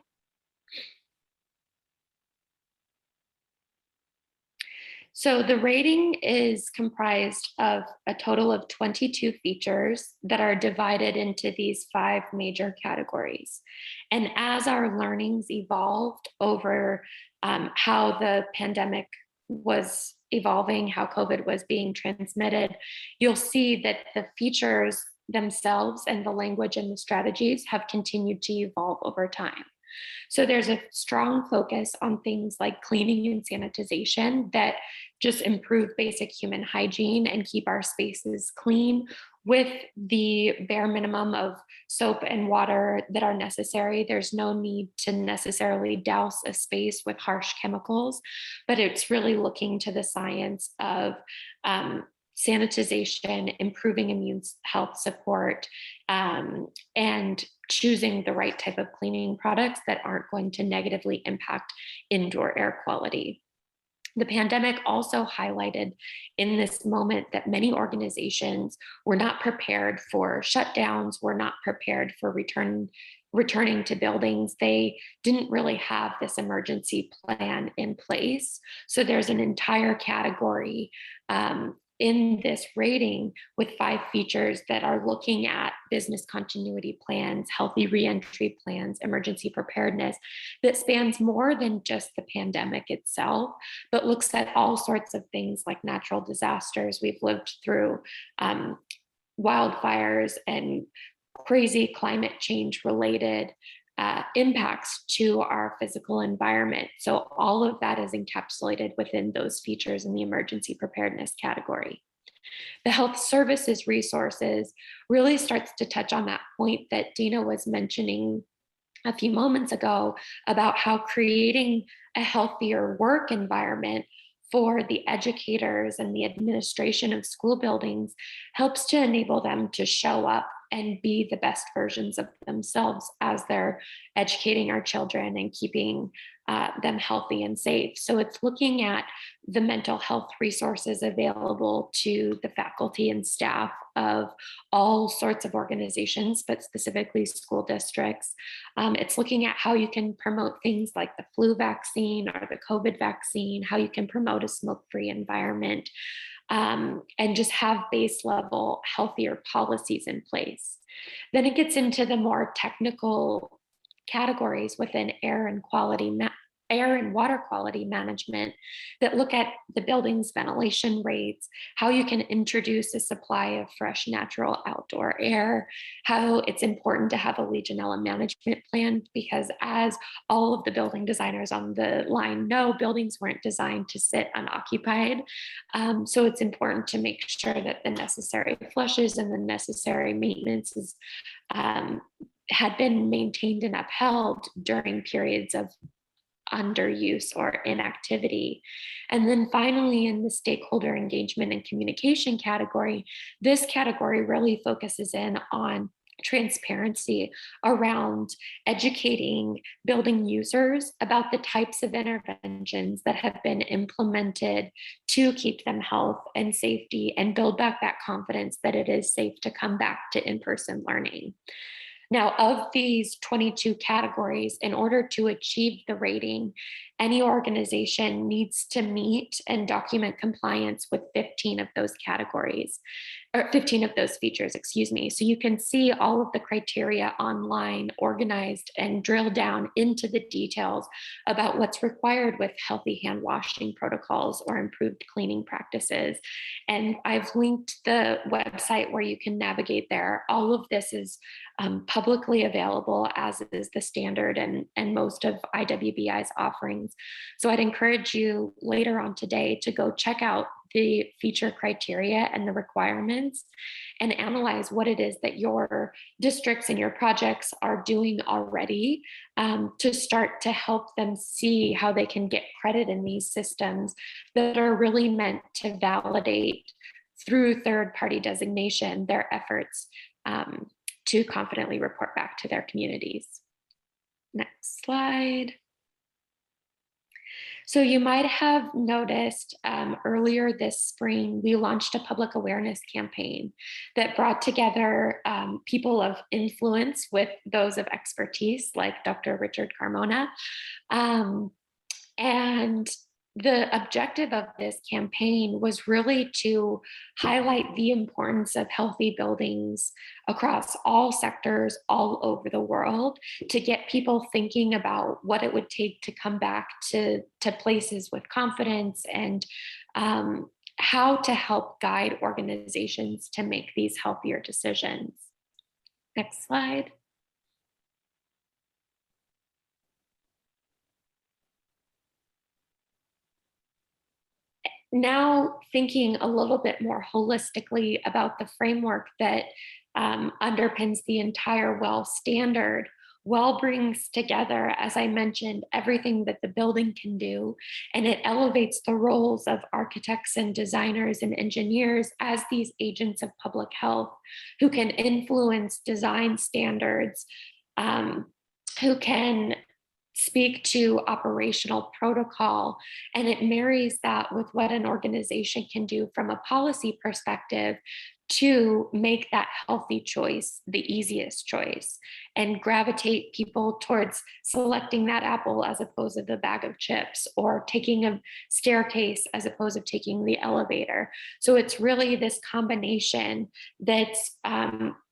Speaker 21: So the rating is comprised of a total of 22 features that are divided into these 5 major categories. And as our learnings evolved over how the pandemic was evolving, how COVID was being transmitted, you'll see that the features themselves and the language and the strategies have continued to evolve over time. So there's a strong focus on things like cleaning and sanitization that just improve basic human hygiene and keep our spaces clean with the bare minimum of soap and water that are necessary. There's no need to necessarily douse a space with harsh chemicals, but it's really looking to the science of sanitization, improving immune health support, and choosing the right type of cleaning products that aren't going to negatively impact indoor air quality. The pandemic also highlighted in this moment that many organizations were not prepared for shutdowns, were not prepared for returning to buildings. They didn't really have this emergency plan in place. So there's an entire category in this rating with 5 features that are looking at business continuity plans, healthy reentry plans, emergency preparedness that spans more than just the pandemic itself, but looks at all sorts of things like natural disasters. We've lived through wildfires and crazy climate change related impacts to our physical environment. So all of that is encapsulated within those features in the emergency preparedness category. The health services resources really starts to touch on that point that Dina was mentioning a few moments ago about how creating a healthier work environment for the educators and the administration of school buildings helps to enable them to show up and be the best versions of themselves as they're educating our children and keeping them healthy and safe. So it's looking at the mental health resources available to the faculty and staff of all sorts of organizations, but specifically school districts. It's looking at how you can promote things like the flu vaccine or the COVID vaccine, how you can promote a smoke-free environment, and just have base level healthier policies in place. Then it gets into the more technical categories within air and water quality management that look at the building's ventilation rates, how you can introduce a supply of fresh, natural outdoor air, how it's important to have a Legionella management plan, because as all of the building designers on the line know, buildings weren't designed to sit unoccupied. So it's important to make sure that the necessary flushes and the necessary maintenance is had been maintained and upheld during periods of underuse or inactivity. And then finally, in the stakeholder engagement and communication category, this category really focuses in on transparency around educating building users about the types of interventions that have been implemented to keep them health and safety and build back that confidence that it is safe to come back to in-person learning. Now, of these 22 categories, in order to achieve the rating, any organization needs to meet and document compliance with 15 of those categories, or 15 of those features, excuse me. So you can see all of the criteria online, organized and drilled down into the details about what's required with healthy hand washing protocols or improved cleaning practices. And I've linked the website where you can navigate there. All of this is publicly available, as is the standard and most of IWBI's offerings. So I'd encourage you later on today to go check out the feature criteria and the requirements and analyze what it is that your districts and your projects are doing already to start to help them see how they can get credit in these systems that are really meant to validate through third-party designation their efforts to confidently report back to their communities. Next slide. So you might have noticed earlier this spring, we launched a public awareness campaign that brought together people of influence with those of expertise, like Dr. Richard Carmona. And the objective of this campaign was really to highlight the importance of healthy buildings across all sectors all over the world, to get people thinking about what it would take to come back to places with confidence, and how to help guide organizations to make these healthier decisions. Next slide. now thinking a little bit more holistically about the framework that underpins the entire WELL standard. WELL brings together, as I mentioned, everything that the building can do, and it elevates the roles of architects and designers and engineers as these agents of public health who can influence design standards, who can speak to operational protocol, and it marries that with what an organization can do from a policy perspective to make that healthy choice the easiest choice and gravitate people towards selecting that apple as opposed to the bag of chips, or taking a staircase as opposed to taking the elevator. So it's really this combination that's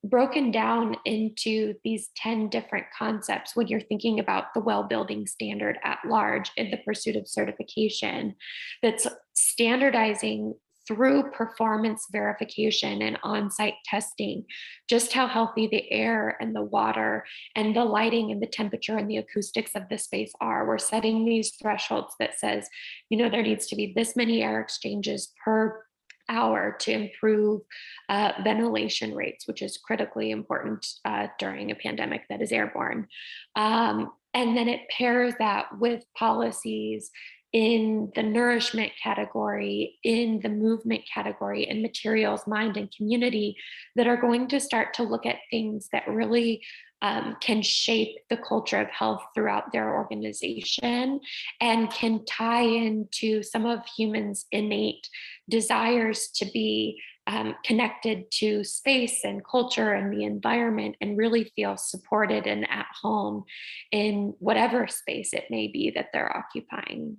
Speaker 21: broken down into these 10 different concepts when you're thinking about the WELL building standard at large in the pursuit of certification, that's standardizing through performance verification and on-site testing, just how healthy the air and the water and the lighting and the temperature and the acoustics of the space are. We're setting these thresholds that says, you know, there needs to be this many air exchanges per hour to improve ventilation rates, which is critically important during a pandemic that is airborne. And then it pairs that with policies in the nourishment category, in the movement category, in materials, mind, and community that are going to start to look at things that really can shape the culture of health throughout their organization and can tie into some of humans' innate desires to be connected to space and culture and the environment and really feel supported and at home in whatever space it may be that they're occupying.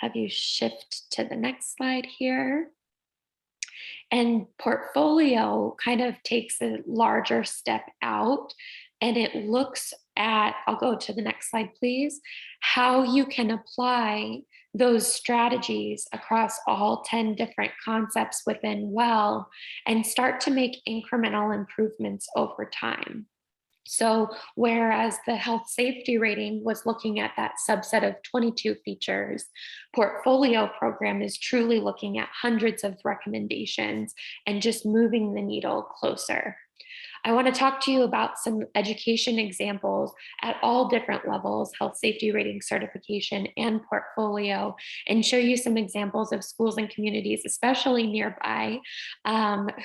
Speaker 21: Have you shift to the next slide here? And portfolio kind of takes a larger step out, and it looks at, I'll go to the next slide, please, how you can apply those strategies across all 10 different concepts within WELL and start to make incremental improvements over time. So whereas the health safety rating was looking at that subset of 22 features, portfolio program is truly looking at hundreds of recommendations and just moving the needle closer. I want to talk to you about some education examples at all different levels, health safety rating, certification, and portfolio, and show you some examples of schools and communities, especially nearby,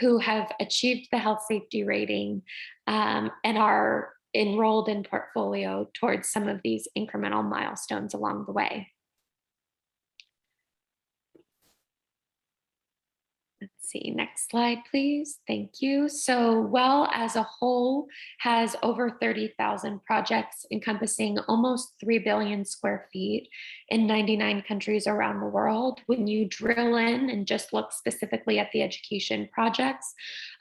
Speaker 21: who have achieved the health safety rating and are enrolled in portfolio towards some of these incremental milestones along the way. Let's see, next slide, please. Thank you. So WELL as a whole has over 30,000 projects encompassing almost 3 billion square feet in 99 countries around the world. When you drill in and just look specifically at the education projects,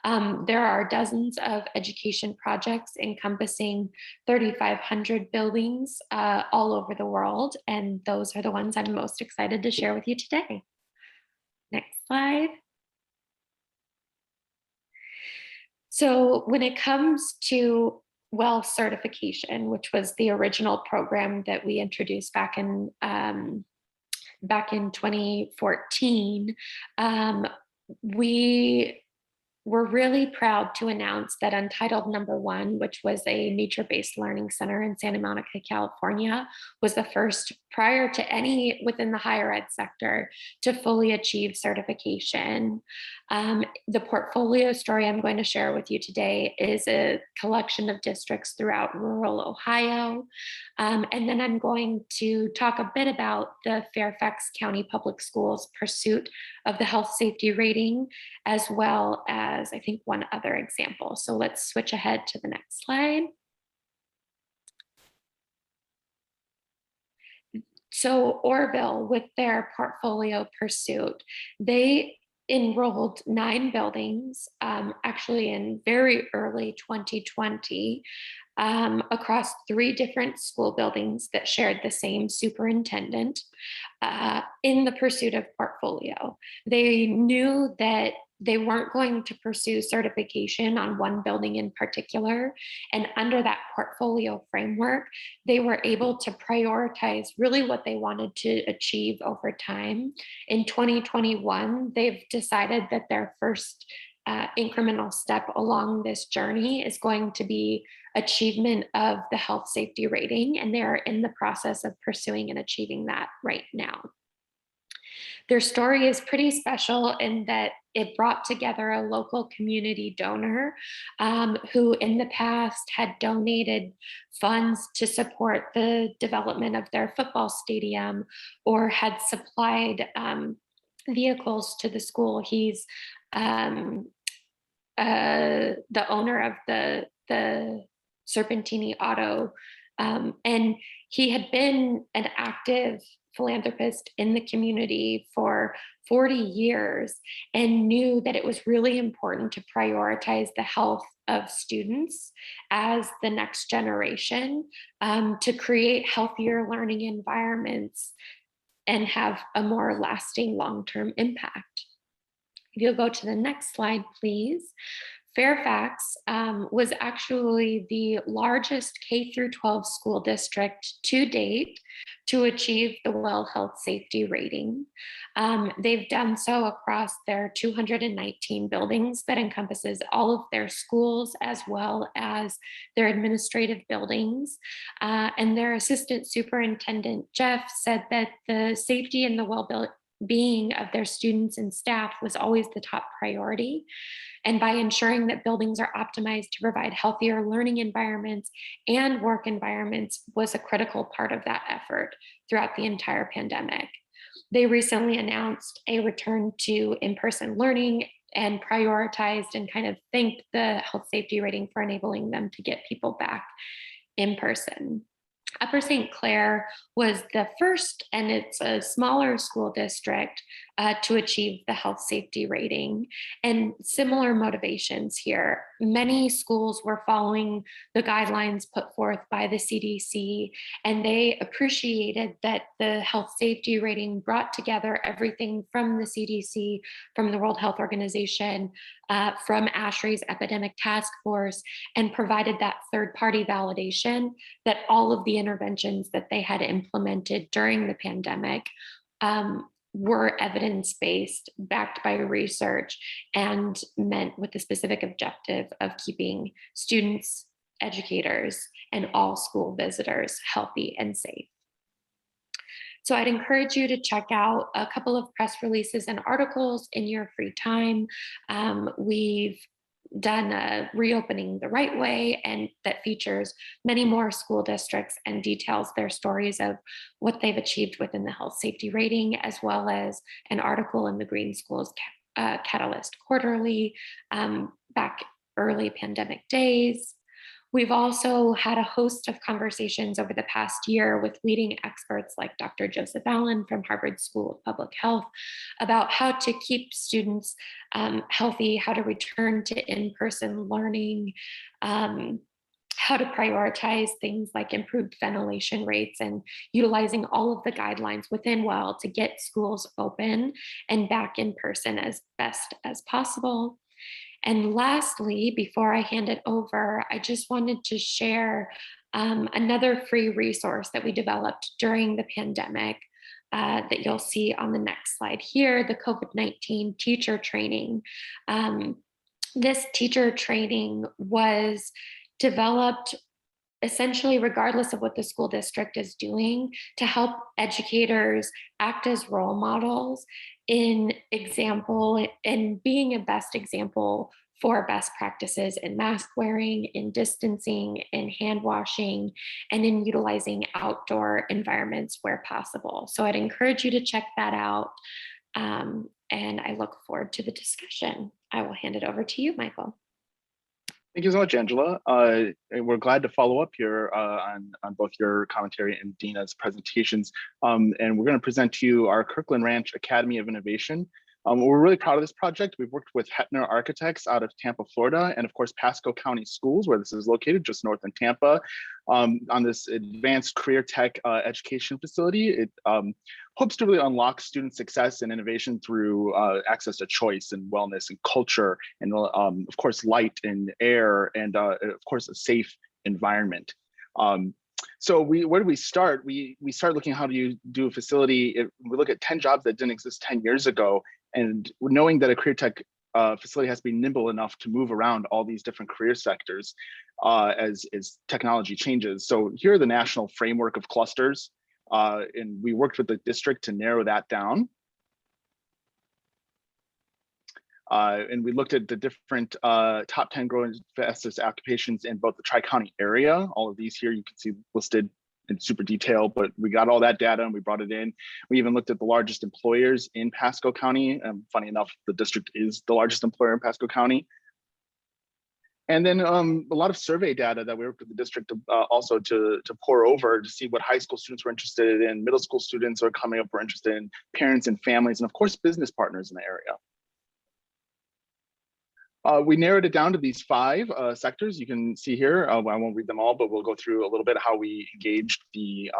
Speaker 21: there are dozens of education projects encompassing 3,500 buildings all over the world. And those are the ones I'm most excited to share with you today. Next slide. So when it comes to WELL certification, which was the original program that we introduced back in 2014, we were really proud to announce that Untitled #1, which was a nature-based learning center in Santa Monica, California, was the first prior to any within the higher ed sector to fully achieve certification. The portfolio story I'm going to share with you today is a collection of districts throughout rural Ohio. And then I'm going to talk a bit about the Fairfax County Public Schools pursuit of the health safety rating, as well as I think one other example. So let's switch ahead to the next slide. So Orville, with their portfolio pursuit, they enrolled 9 buildings, actually in very early 2020, across 3 different school buildings that shared the same superintendent in the pursuit of portfolio. They knew that they weren't going to pursue certification on one building in particular. And under that portfolio framework, they were able to prioritize really what they wanted to achieve over time. In 2021, they've decided that their first incremental step along this journey is going to be achievement of the health safety rating, and they're in the process of pursuing and achieving that right now. Their story is pretty special in that it brought together a local community donor who in the past had donated funds to support the development of their football stadium or had supplied vehicles to the school. He's the owner of the Serpentini Auto, and he had been an active philanthropist in the community for 40 years and knew that it was really important to prioritize the health of students as the next generation, to create healthier learning environments and have a more lasting long-term impact. If you'll go to the next slide, please. Fairfax was actually the largest K-12 school district to date to achieve the WELL Health Safety Rating. They've done so across their 219 buildings that encompasses all of their schools as well as their administrative buildings. And their assistant superintendent, Jeff, said that the safety and the well-being of their students and staff was always the top priority. And by ensuring that buildings are optimized to provide healthier learning environments and work environments was a critical part of that effort throughout the entire pandemic. They recently announced a return to in-person learning and prioritized and kind of thanked the health safety rating for enabling them to get people back in person. Upper St. Clair was the first, and it's a smaller school district, to achieve the health safety rating, and similar motivations here. Many schools were following the guidelines put forth by the CDC, and they appreciated that the health safety rating brought together everything from the CDC, from the World Health Organization, from ASHRAE's epidemic task force, and provided that third-party validation that all of the interventions that they had implemented during the pandemic were evidence-based, backed by research, and meant with the specific objective of keeping students, educators, and all school visitors healthy and safe. So I'd encourage you to check out a couple of press releases and articles in your free time. We've done a Reopening the Right Way, and that features many more school districts and details their stories of what they've achieved within the health safety rating, as well as an article in the Green Schools Catalyst Quarterly back early pandemic days. We've also had a host of conversations over the past year with leading experts like Dr. Joseph Allen from Harvard School of Public Health about how to keep students healthy, how to return to in-person learning, how to prioritize things like improved ventilation rates and utilizing all of the guidelines within WELL to get schools open and back in person as best as possible. And lastly, before I hand it over, I just wanted to share another free resource that we developed during the pandemic that you'll see on the next slide here, the COVID-19 teacher training. This teacher training was developed essentially regardless of what the school district is doing to help educators act as role models in being a best example for best practices in mask wearing, in distancing, in hand washing, and in utilizing outdoor environments where possible. So I'd encourage you to check that out. And I look forward to the discussion. I will hand it over to you, Michael.
Speaker 2: Thank you so much, Angela. We're glad to follow up here on both your commentary and Dina's presentations. And we're going to present to you our Kirkland Ranch Academy of Innovation. We're really proud of this project. We've worked with Hetner Architects out of Tampa, Florida, and of course, Pasco County Schools, where this is located just north in Tampa, on this advanced career tech education facility. hopes to really unlock student success and innovation through access to choice and wellness and culture, and of course, light and air, and of course, a safe environment. So where do we start? We start looking at how do you do a facility. We look at 10 jobs that didn't exist 10 years ago, and knowing that a career tech facility has to be nimble enough to move around all these different career sectors as technology changes. So here are the national framework of clusters, and we worked with the district to narrow that down. And we looked at the different top 10 growing fastest occupations in both the Tri-County area. All of these here you can see listed in super detail, but we got all that data and we brought it in. We even looked at the largest employers in Pasco County. Funny enough, the district is the largest employer in Pasco County. And then a lot of survey data that we worked with the district also to pour over to see what high school students were interested in, middle school students are coming up were interested in, parents and families, and of course, business partners in the area. We narrowed it down to these 5 sectors you can see here. I won't read them all, but we'll go through a little bit how we engaged the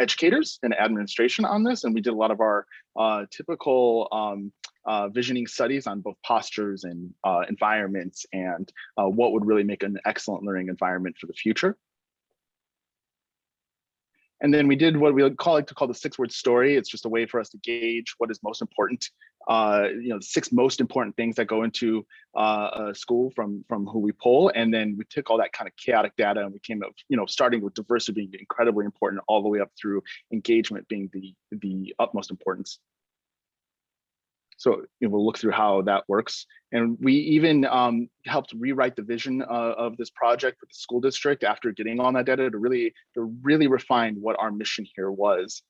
Speaker 2: educators and administration on this. And we did a lot of our typical visioning studies on both postures and environments and what would really make an excellent learning environment for the future. And then we did what we like to call the 6-word story. It's just a way for us to gauge what is most important. The 6 most important things that go into a school from who we pull. And then we took all that kind of chaotic data and we came up, starting with diversity being incredibly important all the way up through engagement being the utmost importance. So we'll look through how that works. And we even helped rewrite the vision of this project with the school district after getting all that data to really refine what our mission here was.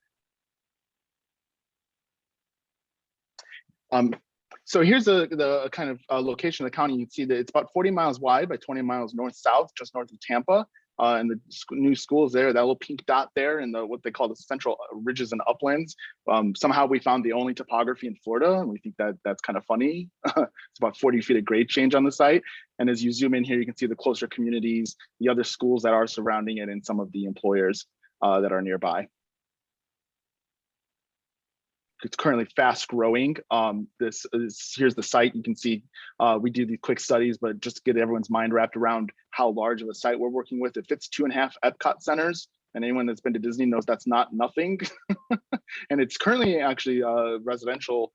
Speaker 2: So here's the kind of location of the county. You can see that it's about 40 miles wide by 20 miles north-south, just north of Tampa. And the new schools there, that little pink dot there in what they call the central ridges and uplands. Somehow we found the only topography in Florida, and we think that that's kind of funny. It's about 40 feet of grade change on the site. And as you zoom in here, you can see the closer communities, the other schools that are surrounding it, and some of the employers that are nearby. It's currently fast growing. Here's the site. You can see we do these quick studies, but just to get everyone's mind wrapped around how large of a site we're working with. It fits 2.5 Epcot centers, and anyone that's been to Disney knows that's not nothing. And it's currently actually residential,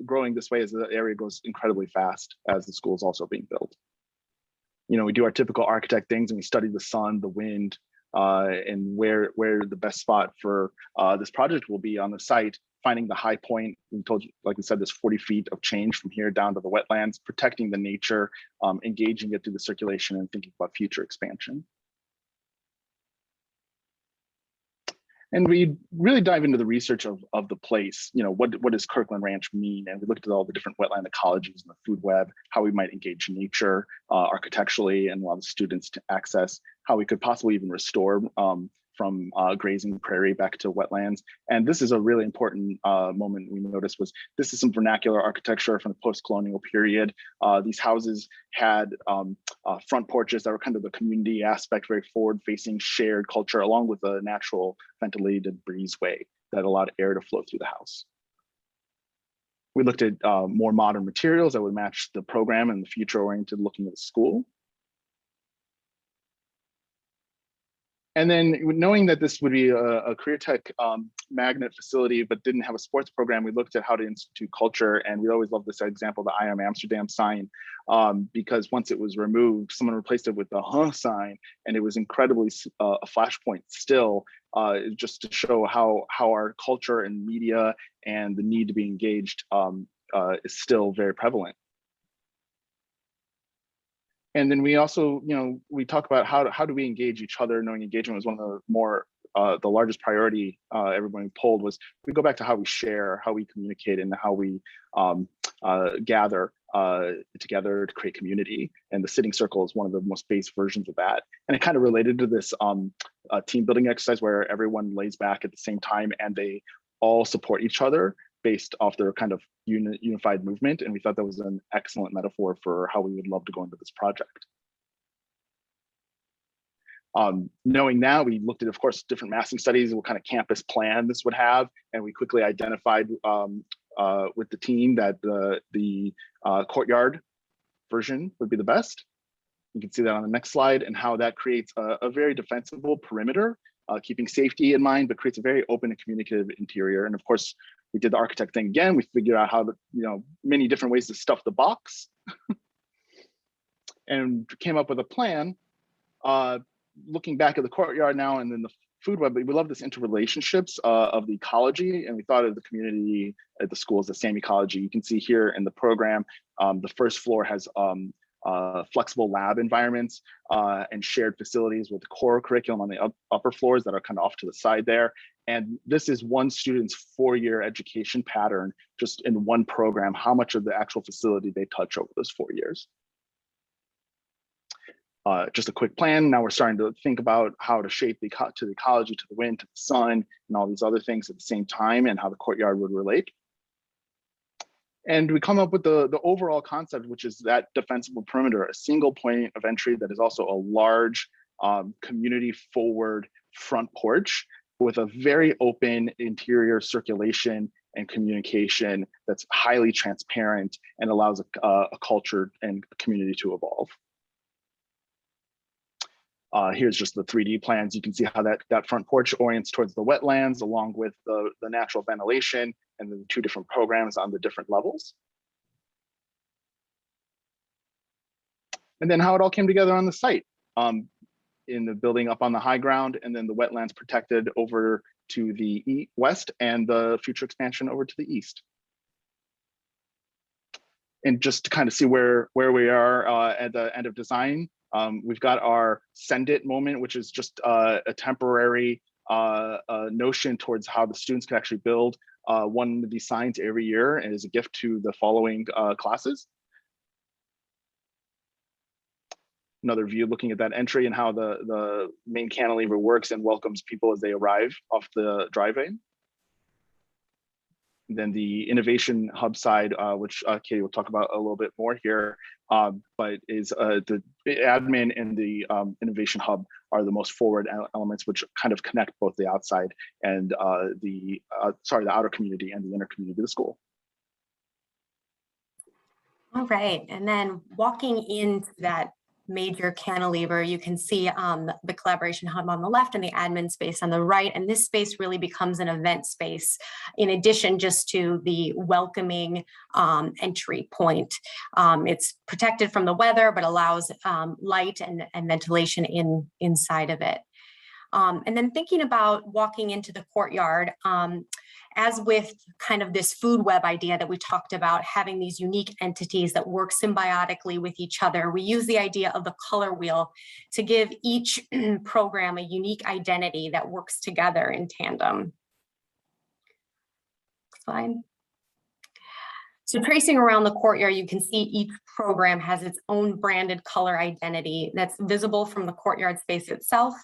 Speaker 2: growing this way as the area goes incredibly fast as the school is also being built. We do our typical architect things and we study the sun, the wind, and where the best spot for this project will be on the site. Finding the high point, we told you, like we said, there's 40 feet of change from here down to the wetlands, protecting the nature, engaging it through the circulation, and thinking about future expansion. And we really dive into the research of the place. What does Kirkland Ranch mean? And we looked at all the different wetland ecologies and the food web, how we might engage nature architecturally and allow the students to access how we could possibly even restore from grazing prairie back to wetlands. And this is a really important moment we noticed was this is some vernacular architecture from the post-colonial period. These houses had front porches that were kind of the community aspect, very forward-facing shared culture, along with a natural ventilated breezeway that allowed air to flow through the house. We looked at more modern materials that would match the program and the future-oriented looking at the school. And then knowing that this would be a career tech magnet facility, but didn't have a sports program, we looked at how to institute culture. And we always love this example, the I Am Amsterdam sign, because once it was removed, someone replaced it with the sign, and it was incredibly a flashpoint still, just to show how our culture and media and the need to be engaged is still very prevalent. And then we also, we talk about how do we engage each other, knowing engagement was one of the more, the largest priority everybody polled was we go back to how we share, how we communicate, and how we gather together to create community. And the sitting circle is one of the most base versions of that. And it kind of related to this team building exercise where everyone lays back at the same time and they all support each other based off their kind of unified movement. And we thought that was an excellent metaphor for how we would love to go into this project. Knowing that, we looked at, of course, different massing studies, what kind of campus plan this would have, and we quickly identified with the team that the courtyard version would be the best. You can see that on the next slide, and how that creates a very defensible perimeter, keeping safety in mind, but creates a very open and communicative interior. And of course, we did the architect thing again. We figured out how to, many different ways to stuff the box, and came up with a plan. Looking back at the courtyard now, and then the food web, we love this interrelationships of the ecology, and we thought of the community at the school as the same ecology. You can see here in the program, the first floor has flexible lab environments and shared facilities with the core curriculum on the upper floors that are kind of off to the side there. And this is one student's 4-year education pattern, just in one program, how much of the actual facility they touch over those 4 years. Just a quick plan. Now we're starting to think about how to shape the ecology, to the wind, to the sun, and all these other things at the same time, and how the courtyard would relate. And we come up with the overall concept, which is that defensible perimeter, a single point of entry that is also a large community forward front porch with a very open interior circulation and communication that's highly transparent and allows a culture and a community to evolve. Here's just the 3D plans. You can see how that front porch orients towards the wetlands, along with the natural ventilation, and the 2 different programs on the different levels. And then how it all came together on the site, in the building up on the high ground, and then the wetlands protected over to the west, and the future expansion over to the east. And just to kind of see where we are at the end of design, we've got our send it moment, which is just a temporary notion towards how the students can actually build one of these signs every year, and as a gift to the following classes. Another view looking at that entry and how the main cantilever works and welcomes people as they arrive off the driveway. And then the innovation hub side, which Katie will talk about a little bit more here, but is the admin and the innovation hub are the most forward elements, which kind of connect both the outside and the outer community and the inner community of the school.
Speaker 1: All right, and then walking into that major cantilever, you can see the collaboration hub on the left and the admin space on the right. And this space really becomes an event space, in addition just to the welcoming entry point. It's protected from the weather, but allows light and ventilation inside of it. And then thinking about walking into the courtyard, as with kind of this food web idea that we talked about, having these unique entities that work symbiotically with each other, we use the idea of the color wheel to give each program a unique identity that works together in tandem. Next slide. So tracing around the courtyard, you can see each program has its own branded color identity that's visible from the courtyard space itself,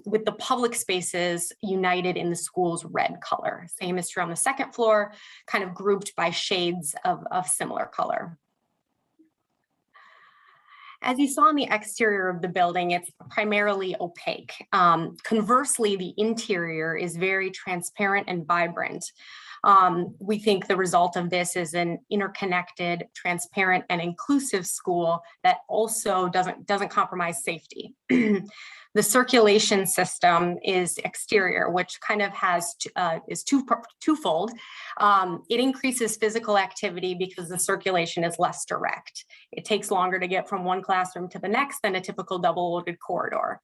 Speaker 1: with the public spaces united in the school's red color. Same is true on the second floor, kind of grouped by shades of similar color. As you saw on the exterior of the building, it's primarily opaque. Conversely, the interior is very transparent and vibrant. We think the result of this is an interconnected, transparent, and inclusive school that also doesn't compromise safety. The circulation system is exterior, which kind of is twofold. It increases physical activity because the circulation is less direct. It takes longer to get from one classroom to the next than a typical double-loaded corridor.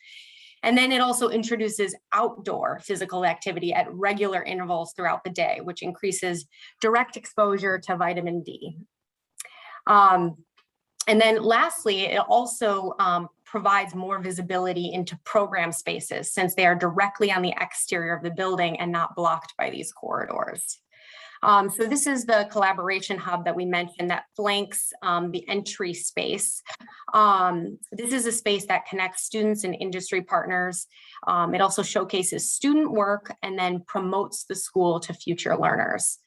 Speaker 1: And then it also introduces outdoor physical activity at regular intervals throughout the day, which increases direct exposure to vitamin D. And then lastly, it also provides more visibility into program spaces, since they are directly on the exterior of the building and not blocked by these corridors. So this is the collaboration hub that we mentioned that flanks the entry space. This is a space that connects students and industry partners. It also showcases student work and then promotes the school to future learners.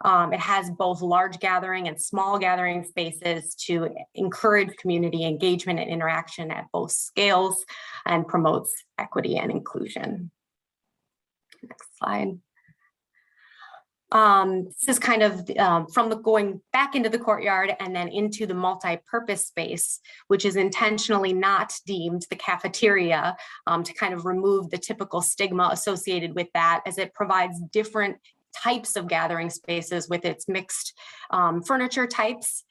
Speaker 1: It has both large gathering and small gathering spaces to encourage community engagement and interaction at both scales and promotes equity and inclusion. Next slide. This is kind of from the going back into the courtyard and then into the multi-purpose space, which is intentionally not deemed the cafeteria to kind of remove the typical stigma associated with that, as it provides different types of gathering spaces with its mixed furniture types.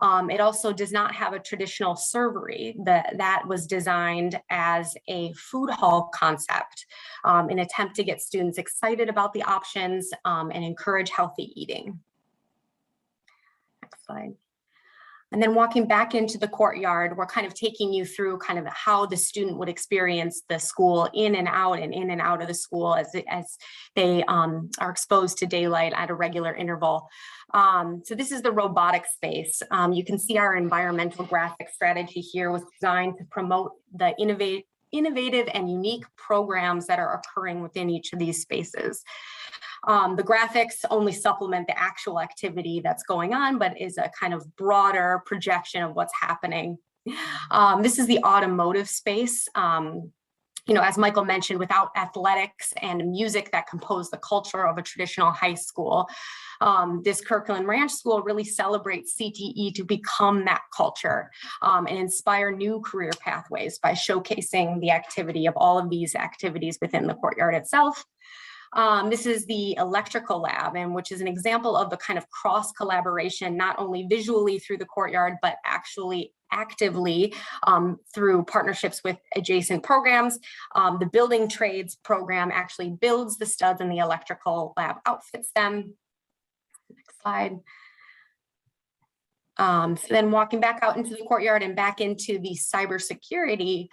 Speaker 1: It also does not have a traditional servery. That was designed as a food hall concept in an attempt to get students excited about the options and encourage healthy eating. Next slide. And then walking back into the courtyard, we're kind of taking you through kind of how the student would experience the school in and out of the school as they are exposed to daylight at a regular interval. So this is the robotic space. You can see our environmental graphic strategy here was designed to promote the innovative and unique programs that are occurring within each of these spaces. The graphics only supplement the actual activity that's going on, but is a kind of broader projection of what's happening. This is the automotive space. You know, as Michael mentioned, without athletics and music that compose the culture of a traditional high school, this Kirkland Ranch School really celebrates CTE to become that culture and inspire new career pathways by showcasing the activity of all of these activities within the courtyard itself. This is the electrical lab, and which is an example of the kind of cross collaboration, not only visually through the courtyard, but actually actively through partnerships with adjacent programs. The building trades program actually builds the studs and the electrical lab outfits them. Next slide. So then walking back out into the courtyard and back into the cybersecurity,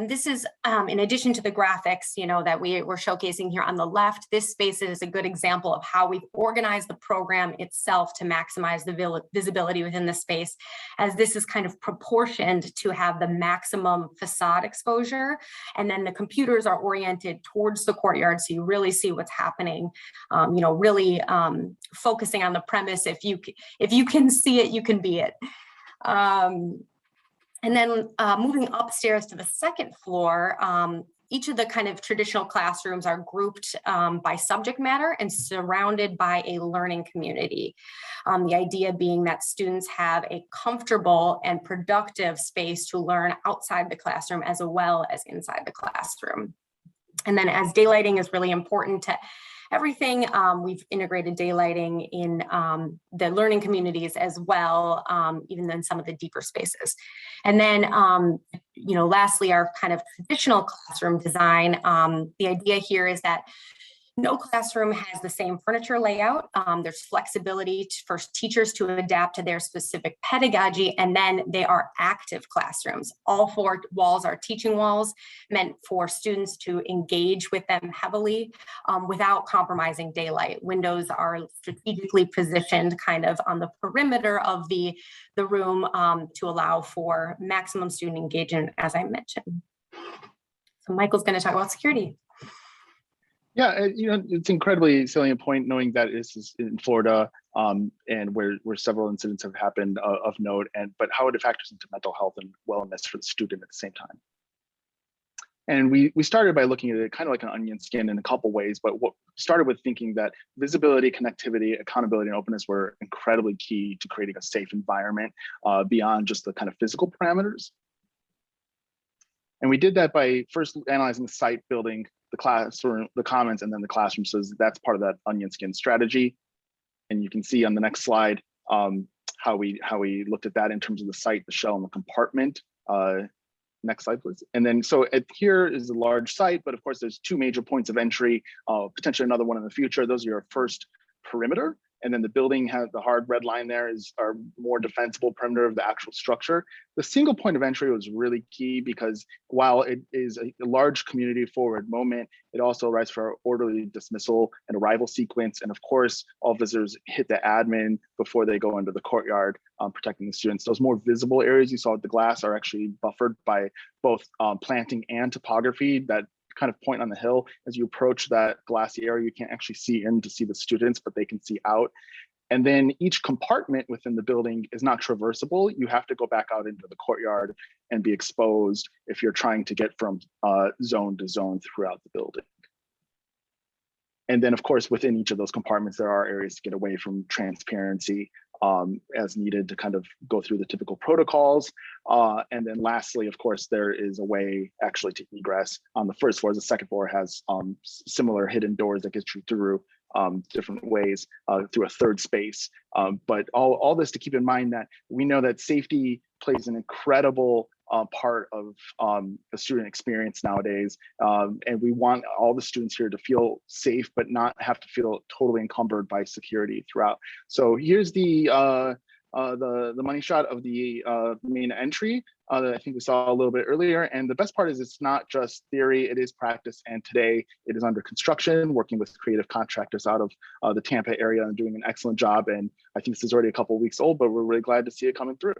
Speaker 1: this is in addition to the graphics, you know, that we're showcasing here on the left. This space is a good example of how we've organized the program itself to maximize the visibility within the space, as this is kind of proportioned to have the maximum facade exposure, and then the computers are oriented towards the courtyard, so you really see what's happening. You know, really focusing on the premise. If you can see it, you can be it. And then moving upstairs to the second floor, each of the kind of traditional classrooms are grouped by subject matter and surrounded by a learning community. The idea being that students have a comfortable and productive space to learn outside the classroom as well as inside the classroom. And then as daylighting is really important to everything, we've integrated daylighting in the learning communities as well, even in some of the deeper spaces. And then, you know, lastly, our kind of traditional classroom design. The idea here is that no classroom has the same furniture layout. There's flexibility for teachers to adapt to their specific pedagogy, and then they are active classrooms. All four walls are teaching walls meant for students to engage with them heavily without compromising daylight. Windows are strategically positioned kind of on the perimeter of the room to allow for maximum student engagement, as I mentioned. So Michael's going to talk about security.
Speaker 2: Yeah, you know, it's incredibly salient point knowing that this is in Florida and where several incidents have happened of note, but how it factors into mental health and wellness for the student at the same time. And we started by looking at it kind of like an onion skin in a couple ways, but what started with thinking that visibility, connectivity, accountability, and openness were incredibly key to creating a safe environment beyond just the kind of physical parameters. And we did that by first analyzing the site, building the classroom, the commons, and then the classroom. So that's part of that onion skin strategy. And you can see on the next slide how we looked at that in terms of the site, the shell, and the compartment. Next slide, please. And then so here is a large site, but of course there's two major points of entry, potentially another one in the future. Those are your first perimeter. And then the building has the hard red line there is our more defensible perimeter of the actual structure. The single point of entry was really key because while it is a large community forward moment, it also allows for orderly dismissal and arrival sequence. And of course, all visitors hit the admin before they go into the courtyard, protecting the students. Those more visible areas you saw with the glass are actually buffered by both planting and topography that kind of point on the hill. As you approach that glassy area, you can't actually see in to see the students, but they can see out. And then each compartment within the building is not traversable. You have to go back out into the courtyard and be exposed if you're trying to get from zone to zone throughout the building. And then, of course, within each of those compartments, there are areas to get away from transparency as needed to kind of go through the typical protocols. And then lastly, of course, there is a way actually to egress on the first floor. The second floor has similar hidden doors that get you through different ways through a third space. But all this to keep in mind that we know that safety plays an incredible part of the student experience nowadays. And we want all the students here to feel safe, but not have to feel totally encumbered by security throughout. So here's the money shot of the main entry that I think we saw a little bit earlier. And the best part is it's not just theory, it is practice. And today it is under construction, working with creative contractors out of the Tampa area and doing an excellent job. And I think this is already a couple of weeks old, but we're really glad to see it coming through.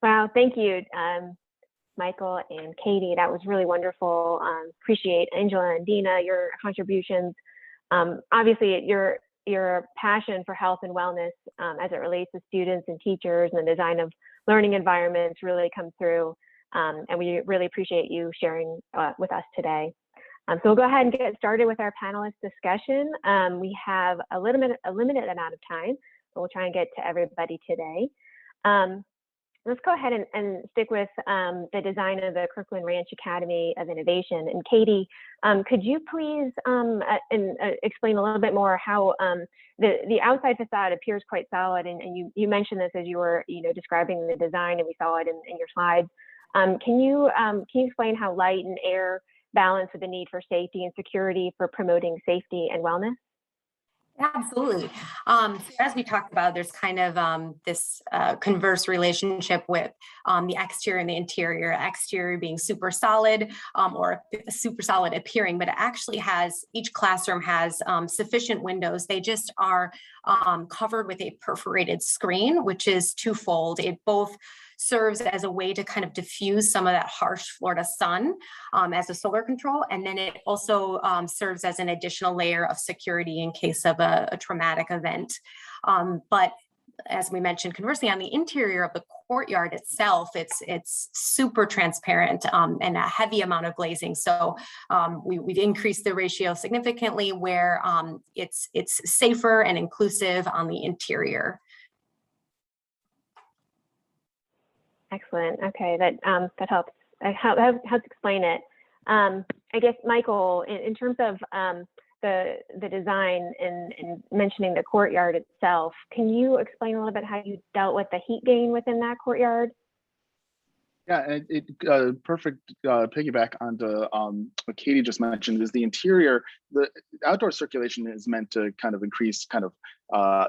Speaker 5: Wow, thank you, Michael and Katie. That was really wonderful. Appreciate Angela and Dina, your contributions. Obviously, your passion for health and wellness as it relates to students and teachers and the design of learning environments really comes through. And we really appreciate you sharing with us today. So we'll go ahead and get started with our panelist discussion. We have a limited amount of time, but we'll try and get to everybody today. Let's go ahead and stick with the design of the Kirkland Ranch Academy of Innovation. And Katie, could you please explain a little bit more how the outside facade appears quite solid, and you mentioned this as you were describing the design, and we saw it in your slides. Can you explain how light and air balance with the need for safety and security for promoting safety and wellness?
Speaker 1: Absolutely. So as we talked about, there's kind of this converse relationship with the exterior and the interior. Exterior being super solid or super solid appearing, but it actually has, each classroom has sufficient windows. They just are covered with a perforated screen, which is twofold. It both serves as a way to kind of diffuse some of that harsh Florida sun as a solar control. And then it also serves as an additional layer of security in case of a traumatic event. But as we mentioned, conversely, on the interior of the courtyard itself, it's super transparent and a heavy amount of glazing. So we've increased the ratio significantly where it's safer and inclusive on the interior.
Speaker 5: Excellent. Okay, that helps. Helps explain it. I guess, Michael, in terms of the design and mentioning the courtyard itself, can you explain a little bit how you dealt with the heat gain within that courtyard?
Speaker 2: Yeah, perfect piggyback onto what Katie just mentioned is the interior. The outdoor circulation is meant to kind of increase kind of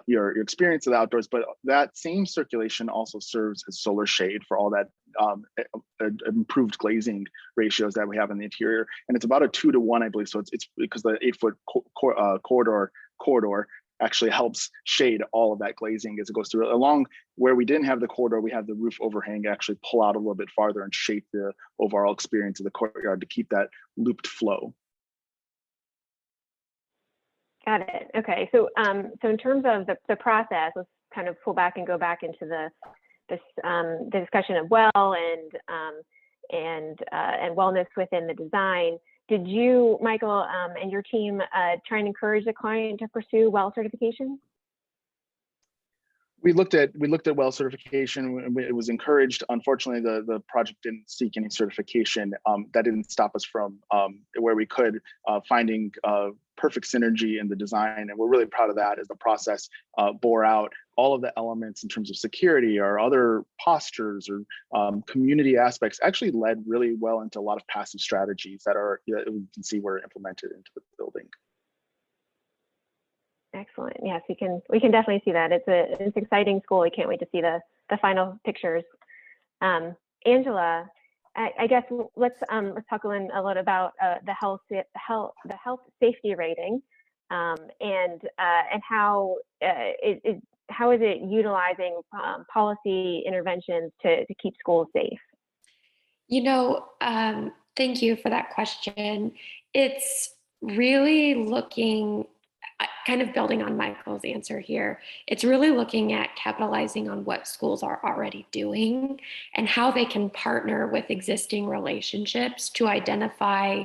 Speaker 2: your experience of the outdoors, but that same circulation also serves as solar shade for all that improved glazing ratios that we have in the interior. And it's about a 2-to-1, I believe. So it's because the 8-foot corridor actually helps shade all of that glazing as it goes through. Along where we didn't have the corridor, we have the roof overhang actually pull out a little bit farther and shape the overall experience of the courtyard to keep that looped flow.
Speaker 5: Got it. Okay. So so in terms of the process, let's kind of pull back and go back into the discussion of well and wellness within the design. Did you, Michael, and your team try and encourage the client to pursue well certification?
Speaker 2: We looked at well certification. It was encouraged. Unfortunately, the project didn't seek any certification. That didn't stop us from where we could finding perfect synergy in the design, and we're really proud of that. As the process bore out all of the elements in terms of security or other postures or community aspects, actually led really well into a lot of passive strategies that are we can see were implemented into the building.
Speaker 5: Excellent. Yes, we can definitely see that. It's an exciting school. We can't wait to see the final pictures. Angela, I guess let's talk a little about the health safety rating and how how is it utilizing policy interventions to keep schools safe?
Speaker 21: You know, thank you for that question. It's really looking, kind of building on Michael's answer here, it's really looking at capitalizing on what schools are already doing and how they can partner with existing relationships to identify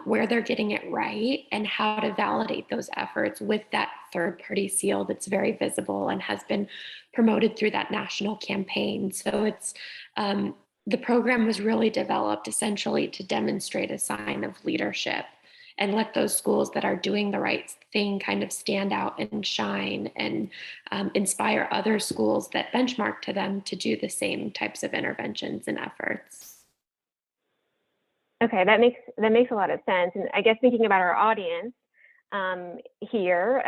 Speaker 21: where they're getting it right and how to validate those efforts with that third-party seal that's very visible and has been promoted through that national campaign. So it's the program was really developed essentially to demonstrate a sign of leadership and let those schools that are doing the right thing kind of stand out and shine and inspire other schools that benchmark to them to do the same types of interventions and efforts.
Speaker 5: Okay, that makes a lot of sense. And I guess thinking about our audience here,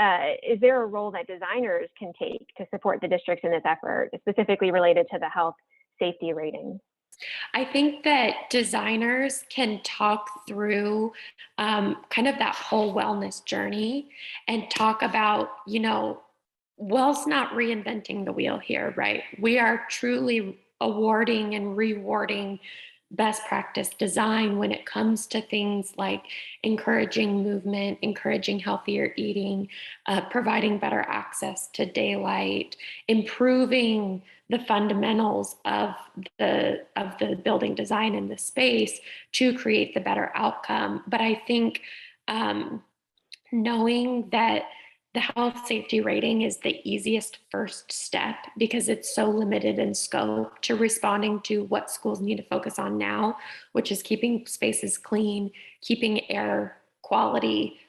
Speaker 5: is there a role that designers can take to support the districts in this effort, specifically related to the health safety rating?
Speaker 21: I think that designers can talk through kind of that whole wellness journey and talk about, you know, WELL's not reinventing the wheel here, right? We are truly awarding and rewarding best practice design when it comes to things like encouraging movement, encouraging healthier eating, providing better access to daylight, improving the fundamentals of the building design in the space to create the better outcome. But I think knowing that the health safety rating is the easiest first step because it's so limited in scope to responding to what schools need to focus on now, which is keeping spaces clean, keeping air quality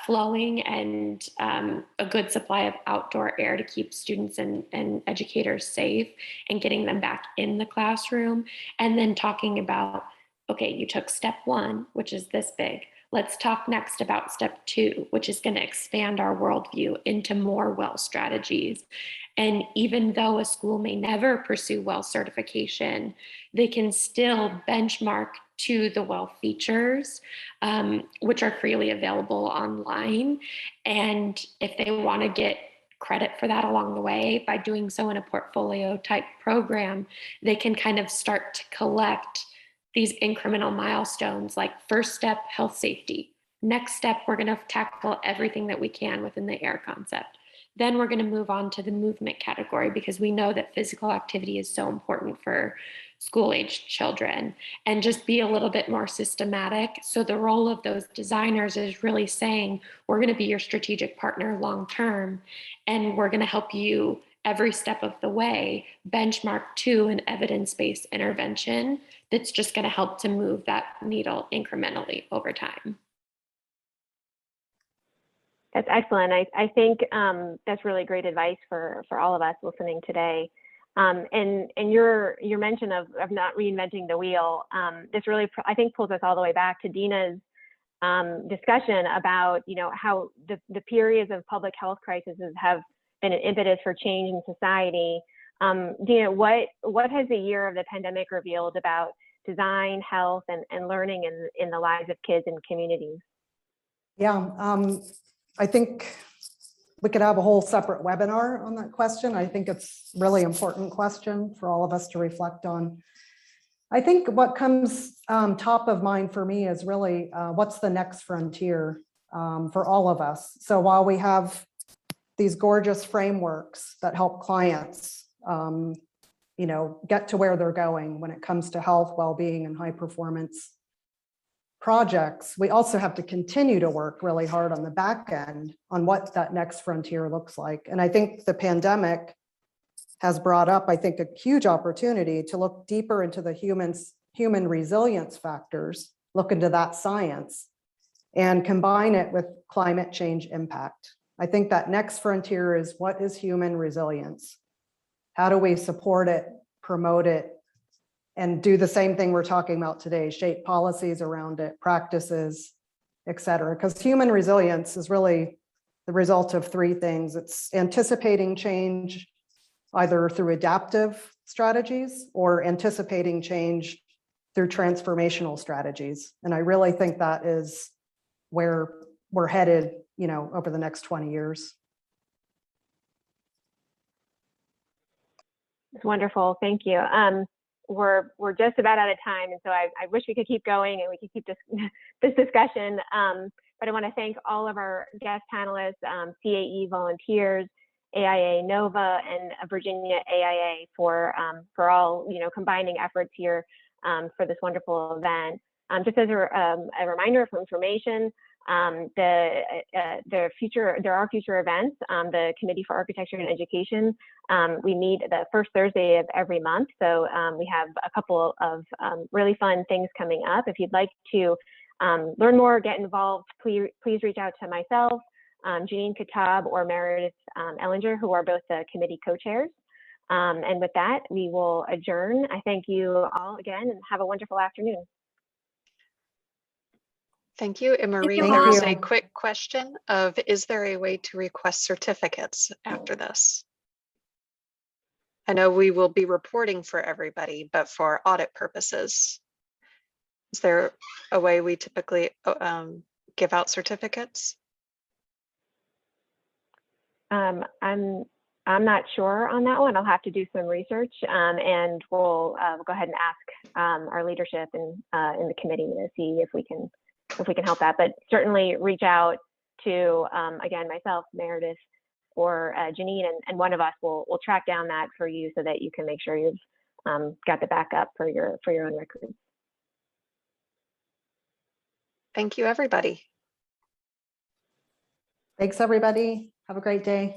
Speaker 21: flowing, and a good supply of outdoor air to keep students and educators safe and getting them back in the classroom. And then talking about, okay, you took step one, which is this big. Let's talk next about step two, which is going to expand our worldview into more WELL strategies. And even though a school may never pursue WELL certification, they can still benchmark to the WELL features, which are freely available online. And if they want to get credit for that along the way by doing so in a portfolio type program, they can kind of start to collect these incremental milestones, like first step, health safety. Next step, we're going to tackle everything that we can within the air concept. Then we're going to move on to the movement category because we know that physical activity is so important for school-aged children, and just be a little bit more systematic. So the role of those designers is really saying, we're going to be your strategic partner long-term, and we're going to help you every step of the way benchmark to an evidence-based intervention that's just going to help to move that needle incrementally over time.
Speaker 5: That's excellent. I think that's really great advice for all of us listening today. And your mention of not reinventing the wheel, this really, I think, pulls us all the way back to Dina's discussion about, you know, how the periods of public health crises have been an impetus for change in society. Dina, what has the year of the pandemic revealed about design, health, and learning in the lives of kids and communities?
Speaker 19: Yeah, I think we could have a whole separate webinar on that question. I think it's a really important question for all of us to reflect on. I think what comes top of mind for me is really what's the next frontier for all of us. So while we have these gorgeous frameworks that help clients, you know, get to where they're going when it comes to health, well-being, and high performance projects, we also have to continue to work really hard on the back end on what that next frontier looks like. And I think the pandemic has brought up, I think, a huge opportunity to look deeper into the human resilience factors, look into that science, and combine it with climate change impact. I think that next frontier is, what is human resilience? How do we support it, promote it, and do the same thing we're talking about today, shape policies around it, practices, et cetera? Because human resilience is really the result of three things. It's anticipating change, either through adaptive strategies or anticipating change through transformational strategies. And I really think that is where we're headed, you know, over the next 20 years.
Speaker 5: It's wonderful. Thank you. We're just about out of time, and so I wish we could keep going and we could keep this discussion. But I want to thank all of our guest panelists, CAE volunteers, AIA Nova, and Virginia AIA for all combining efforts here for this wonderful event. Just as a reminder for information, there are future events. The Committee for Architecture and Education, we meet the first Thursday of every month. So we have a couple of really fun things coming up. If you'd like to learn more, get involved, please reach out to myself, Janine Katab, or Meredith Ellinger, who are both the committee co-chairs. And with that, we will adjourn. I thank you all again and have a wonderful afternoon.
Speaker 20: Thank you. And Maureen, there was a quick question of, is there a way to request certificates after this? I know we will be reporting for everybody, but for audit purposes, is there a way we typically give out certificates?
Speaker 5: I'm not sure on that one. I'll have to do some research, and we'll go ahead and ask our leadership in the committee to see if we can help that. But certainly reach out to again, myself, Meredith, or Janine, and one of us will track down that for you so that you can make sure you've got the backup for your own records.
Speaker 20: Thank you, everybody.
Speaker 19: Thanks, everybody. Have a great day.